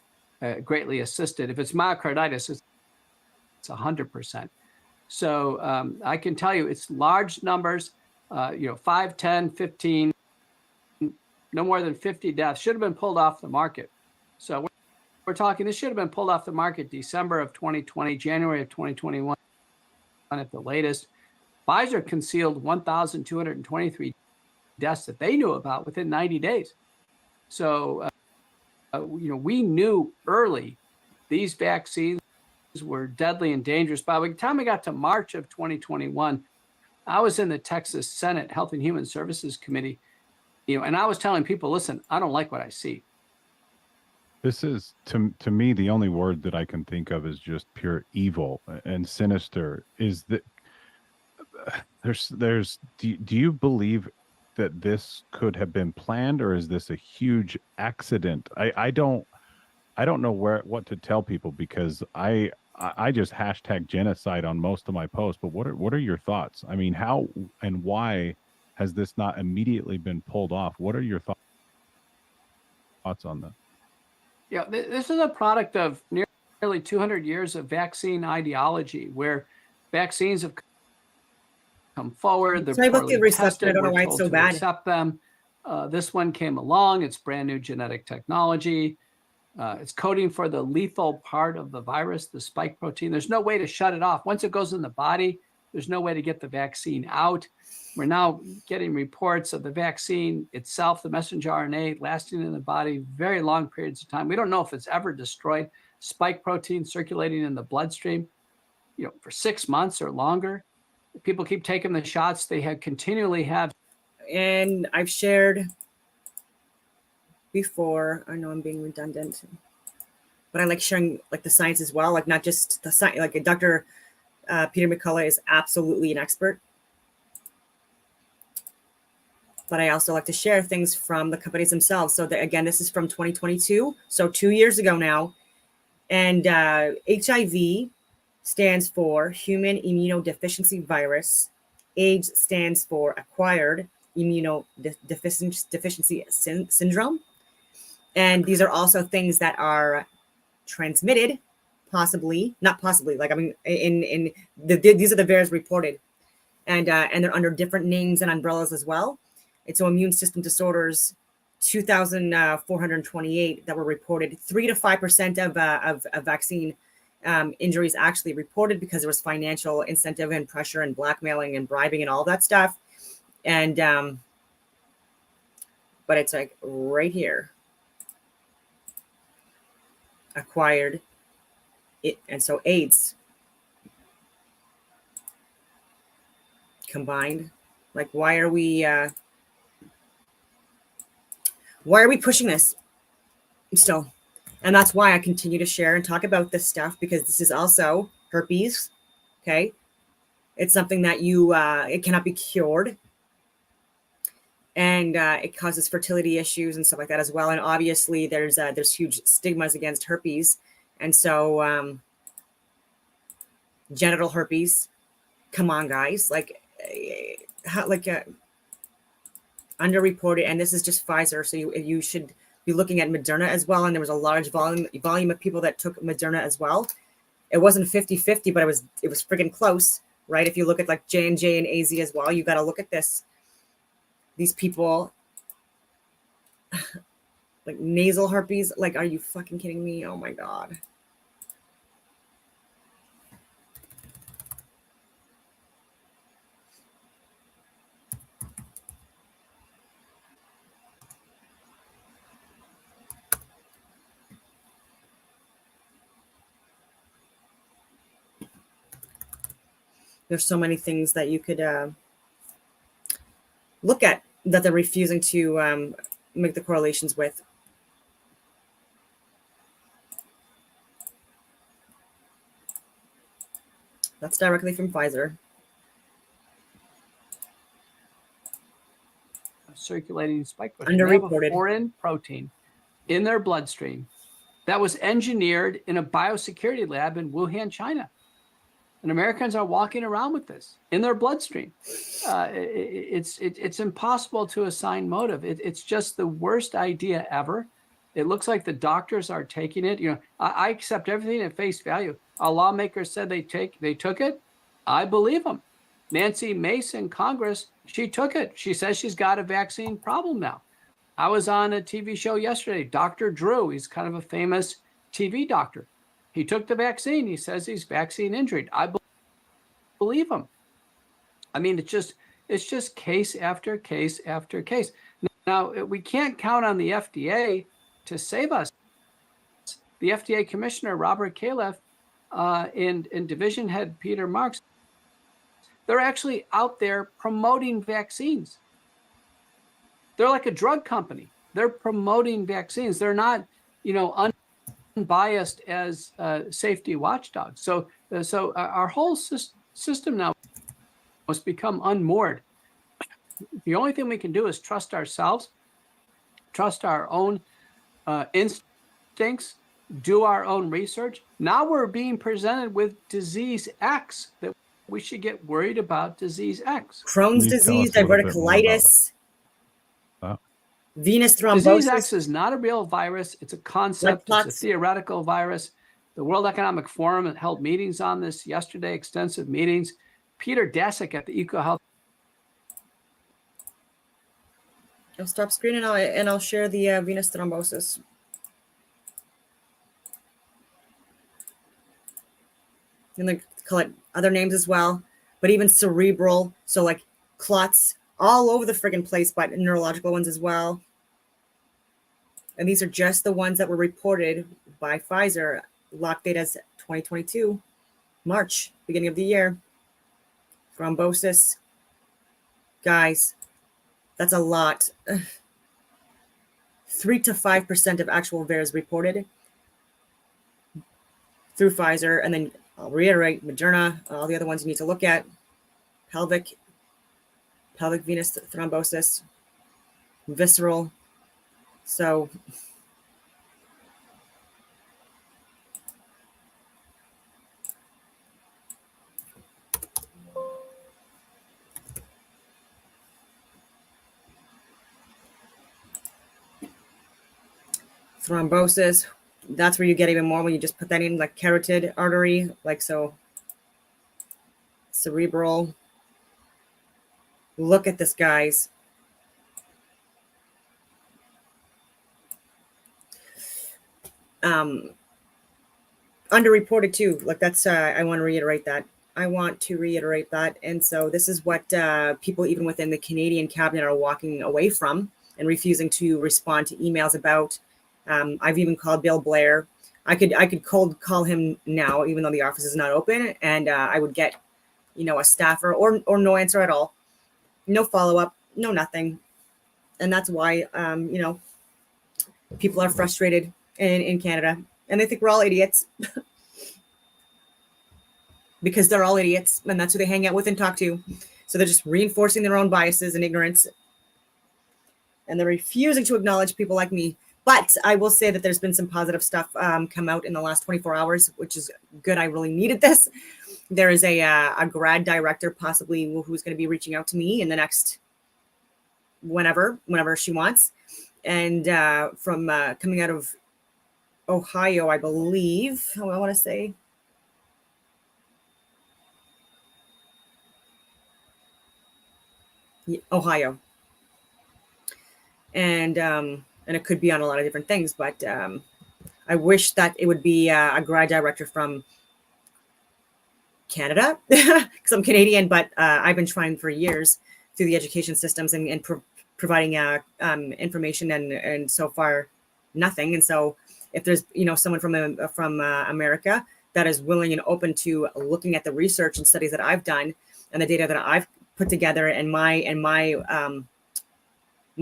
greatly assisted. If it's myocarditis, it's 100%. So I can tell you it's large numbers, 5, 10, 15, no more than 50 deaths should have been pulled off the market. So we're talking, this should have been pulled off the market December of 2020, January of 2021 at the latest. Pfizer concealed 1,223 deaths that they knew about within 90 days. So, we knew early these vaccines were deadly and dangerous. By the time we got to March of 2021, I was in the Texas Senate Health and Human Services Committee, and I was telling people, listen, I don't like what I see. This is to me the only word that I can think of is just pure evil and sinister. Is that do you believe that this could have been planned, or is this a huge accident? I don't know what to tell people, because I just hashtag genocide on most of my posts. But what are your thoughts? I mean, how and why has this not immediately been pulled off? What are your thoughts on that? Yeah, this is a product of nearly 200 years of vaccine ideology, where vaccines have come forward. They're poorly tested. I don't know why We're it's told so to bad. accept them. This one came along. It's brand new genetic technology. It's coding for the lethal part of the virus, the spike protein. There's no way to shut it off. Once it goes in the body, there's no way to get the vaccine out. We're now getting reports of the vaccine itself, the messenger RNA, lasting in the body very long periods of time. We don't know if it's ever destroyed. Spike protein circulating in the bloodstream, for 6 months or longer. People keep taking the shots. They have continually have. And I've shared before, I know I'm being redundant, but I like sharing like the science as well, like not just the science. Like Dr. Peter McCullough is absolutely an expert, but I also like to share things from the companies themselves. So again, this is from 2022, so 2 years ago now. And HIV stands for human immunodeficiency virus. AIDS stands for acquired immunodeficiency syndrome. And these are also things that are transmitted, not possibly, like, I mean, these are the VAERS reported, and they're under different names and umbrellas as well. It's so immune system disorders, 2,428 that were reported. 3 to 5% of vaccine injuries actually reported because there was financial incentive and pressure and blackmailing and bribing and all that stuff. And but it's like right here, acquired it, and so AIDS combined. Like, why are we pushing this still? And that's why I continue to share and talk about this stuff, because this is also herpes. Okay. It's something that it cannot be cured. And it causes fertility issues and stuff like that as well. And obviously there's huge stigmas against herpes. And so genital herpes, come on guys, underreported. And this is just Pfizer. So you should be looking at Moderna as well. And there was a large volume of people that took Moderna as well. It wasn't 50-50, but it was friggin' close, right? If you look at like J&J and AZ as well, you got to look at this. These people, like nasal herpes, like, are you fucking kidding me? Oh my God. There's so many things that you could look at that they're refusing to make the correlations with. That's directly from Pfizer. Circulating spike protein. They have a Underreported. foreign protein in their bloodstream that was engineered in a biosecurity lab in Wuhan, China. And Americans are walking around with this in their bloodstream. It's impossible to assign motive. It's just the worst idea ever. It looks like the doctors are taking it. You know, I accept everything at face value. A lawmaker said they took it. I believe them. Nancy Mace in Congress, she took it. She says she's got a vaccine problem now. I was on a TV show yesterday. Dr. Drew, he's kind of a famous TV doctor. He took the vaccine. He says he's vaccine injured. I believe him. I mean, it's just case after case after case. Now, we can't count on the FDA to save us. The FDA commissioner, Robert Califf, and division head Peter Marks, they're actually out there promoting vaccines. They're like a drug company. They're promoting vaccines. They're not, unbiased as safety watchdogs. So our whole system now must become unmoored. The only thing we can do is trust ourselves, trust our own instincts, do our own research. Now we're being presented with disease X, that we should get worried about disease X. Crohn's disease, diverticulitis, venous thrombosis. Disease X is not a real virus. It's a concept. It's a theoretical virus. The World Economic Forum held meetings on this yesterday, extensive meetings. Peter Daszak at the EcoHealth. I'll stop screen and I'll share the venous thrombosis. And they call it other names as well, but even cerebral, so like clots all over the friggin' place, but neurological ones as well. And these are just the ones that were reported by Pfizer, locked date as 2022, March, beginning of the year. Thrombosis. Guys, that's a lot. 3 to 5% of actual VAERS reported through Pfizer. And then I'll reiterate, Moderna, all the other ones you need to look at. Pelvic venous thrombosis, visceral. So thrombosis, that's where you get even more when you just put that in, like carotid artery, like so. Cerebral. Look at this, guys. Underreported too. Like that's, I want to reiterate that. And so this is what people even within the Canadian cabinet are walking away from and refusing to respond to emails about. I've even called Bill Blair. I could cold call him now, even though the office is not open, and I would get, a staffer or no answer at all, no follow up, no nothing, and that's why people are frustrated in Canada, and they think we're all idiots because they're all idiots, and that's who they hang out with and talk to. So they're just reinforcing their own biases and ignorance, and they're refusing to acknowledge people like me. But I will say that there's been some positive stuff come out in the last 24 hours, which is good. I really needed this. There is a grad director possibly who's going to be reaching out to me in the next whenever she wants. And from coming out of Ohio, I believe, I want to say. Ohio. And it could be on a lot of different things, but I wish that it would be a grad director from Canada, because I'm Canadian, but I've been trying for years through the education systems and providing information, and so far nothing. And so if there's someone from America that is willing and open to looking at the research and studies that I've done and the data that I've put together and my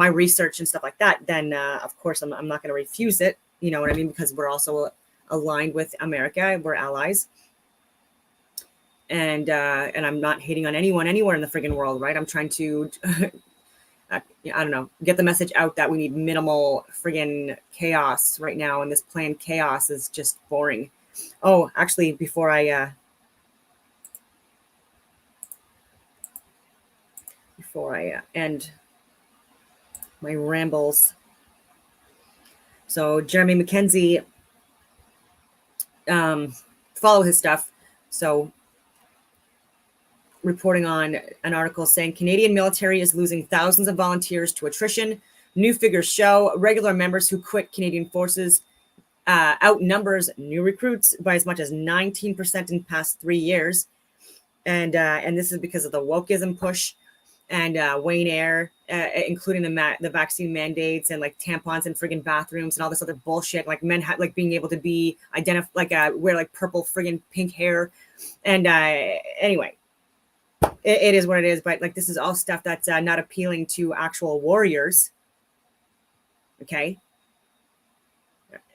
research and stuff like that, then of course I'm not going to refuse it. You know what I mean? Because we're also aligned with America. We're allies. And I'm not hating on anyone anywhere in the friggin' world, right? I'm trying to, I don't know, get the message out that we need minimal friggin' chaos right now. And this planned chaos is just boring. Oh, actually, before I end my rambles. So Jeremy McKenzie, follow his stuff. So reporting on an article saying Canadian military is losing thousands of volunteers to attrition. New figures show regular members who quit Canadian forces outnumbers new recruits by as much as 19% in the past 3 years. And this is because of the wokeism push and wane air, including the vaccine mandates and like tampons in friggin' bathrooms and all this other bullshit. Like men being able to be wear like purple friggin' pink hair. And anyway, it is what it is. But like this is all stuff that's not appealing to actual warriors. Okay,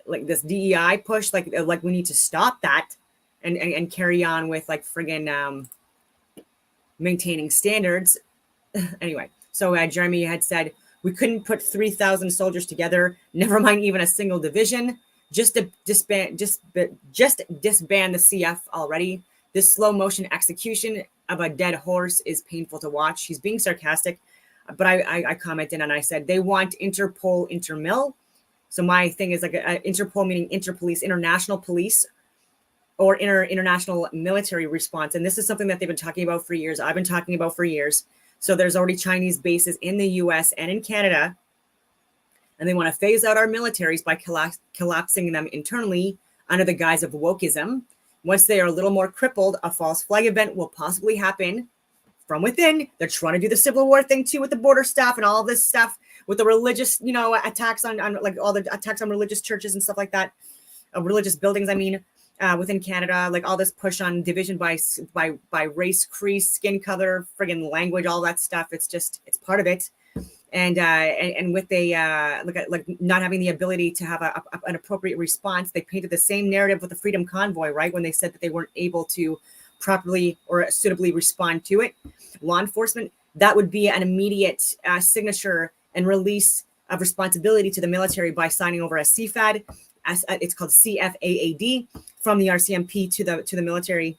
like this DEI push, like we need to stop that and carry on with like friggin' maintaining standards. Anyway, so Jeremy had said we couldn't put 3,000 soldiers together, never mind even a single division, just to disband the CF already. This slow motion execution of a dead horse is painful to watch. He's being sarcastic, but I commented and I said they want Interpol intermil. So my thing is like Interpol meaning interpolice, international police, or international military response. And this is something that they've been talking about for years. I've been talking about for years. So there's already Chinese bases in the US and in Canada, and they want to phase out our militaries by collapsing them internally under the guise of wokeism. Once they are a little more crippled, a false flag event will possibly happen from within. They're trying to do the Civil War thing too with the border stuff and all this stuff with the religious, attacks on like all the attacks on religious churches and stuff like that, religious buildings. I mean, within Canada, like all this push on division by race, creed, skin color, friggin' language, all that stuff. It's part of it. And with like not having the ability to have an appropriate response, they painted the same narrative with the Freedom Convoy, right? When they said that they weren't able to properly or suitably respond to it. Law enforcement, that would be an immediate signature and release of responsibility to the military by signing over a CFAD. It's called CFAAD from the RCMP to the military,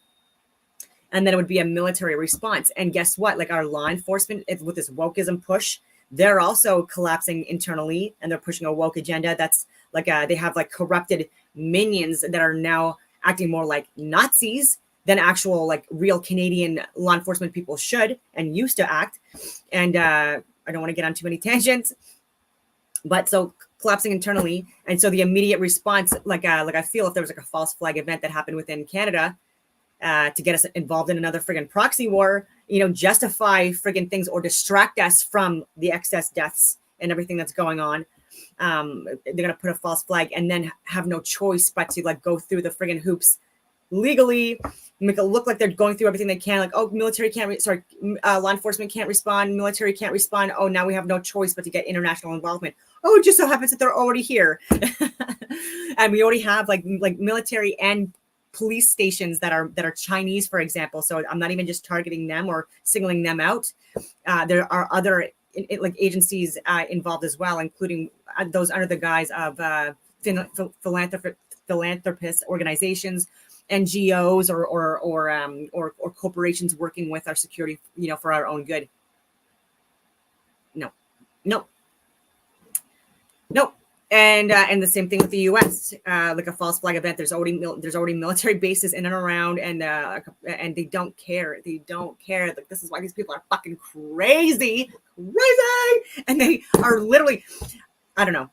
and then it would be a military response. And guess what? Like our law enforcement, with this wokeism push, they're also collapsing internally, and they're pushing a woke agenda. That's like they have like corrupted minions that are now acting more like Nazis than actual like real Canadian law enforcement people should and used to act. And I don't want to get on too many tangents, but so collapsing internally. And so the immediate response, like I feel if there was like a false flag event that happened within Canada to get us involved in another friggin' proxy war, justify friggin' things or distract us from the excess deaths and everything that's going on. They're going to put a false flag and then have no choice but to like go through the friggin' hoops legally, make it look like they're going through everything they can. Like, oh, military can't, law enforcement can't respond. Military can't respond. Oh, now we have no choice but to get international involvement. Oh, it just so happens that they're already here. And we already have like military and police stations that are Chinese, for example. So I'm not even just targeting them or singling them out. There are other like agencies involved as well, including those under the guise of philanthropist organizations, NGOs, or corporations working with our security, for our own good. No. And the same thing with the U.S. Like a false flag event. There's already military bases in and around, and they don't care. They don't care. Like, this is why these people are fucking crazy, and they are literally, I don't know,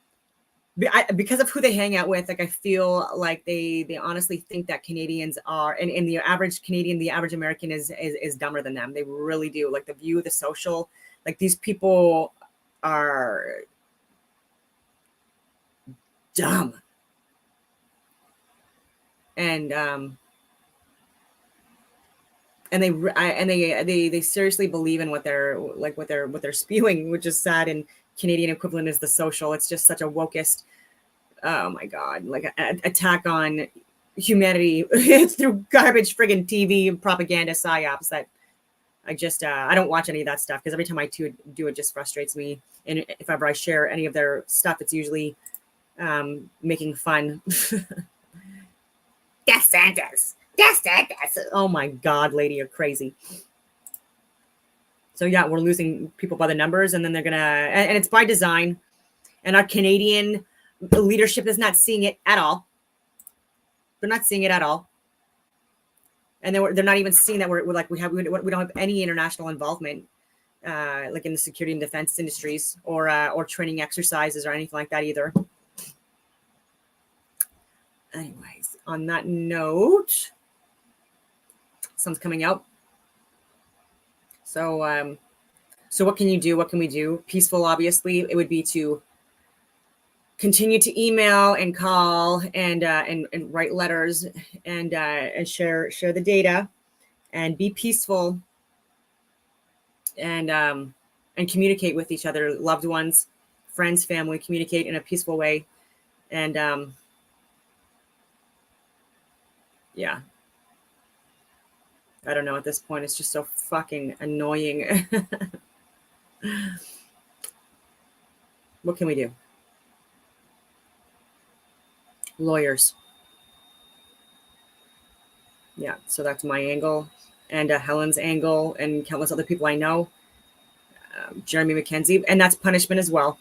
because of who they hang out with. Like, I feel like they honestly think that Canadians are, and the average Canadian, the average American is dumber than them. They really do. Like, the view, the social, like, these people are dumb. And they seriously believe in what they're spewing, which is sad. And Canadian equivalent is the social. It's just such a wokest, oh my god, like an attack on humanity through garbage friggin' TV and propaganda psyops that I don't watch any of that stuff, because every time I do it just frustrates me. And if ever I share any of their stuff, it's usually making fun. DeSantis. Oh my god, lady, you're crazy. So yeah, we're losing people by the numbers, and then they're gonna, and it's by design. And our Canadian leadership is not seeing it at all. They're not seeing it at all. And they're not even seeing that we don't have any international involvement, like in the security and defense industries, or training exercises or anything like that either. Anyways, on that note, sun's coming out. So what can you do? What can we do? Peaceful, obviously, it would be to continue to email and call and write letters and share the data and be peaceful and communicate with each other, loved ones, friends, family, communicate in a peaceful way. And yeah, I don't know, at this point, it's just so fucking annoying. What can we do? Lawyers. Yeah, so that's my angle, and Helen's angle, and countless other people I know. Jeremy McKenzie, and that's punishment as well.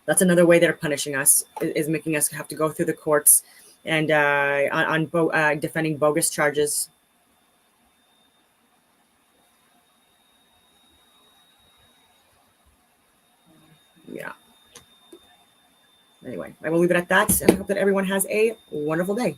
That's another way they're punishing us, is making us have to go through the courts and defending bogus charges. Yeah. Anyway, I will leave it at that, and I hope that everyone has a wonderful day.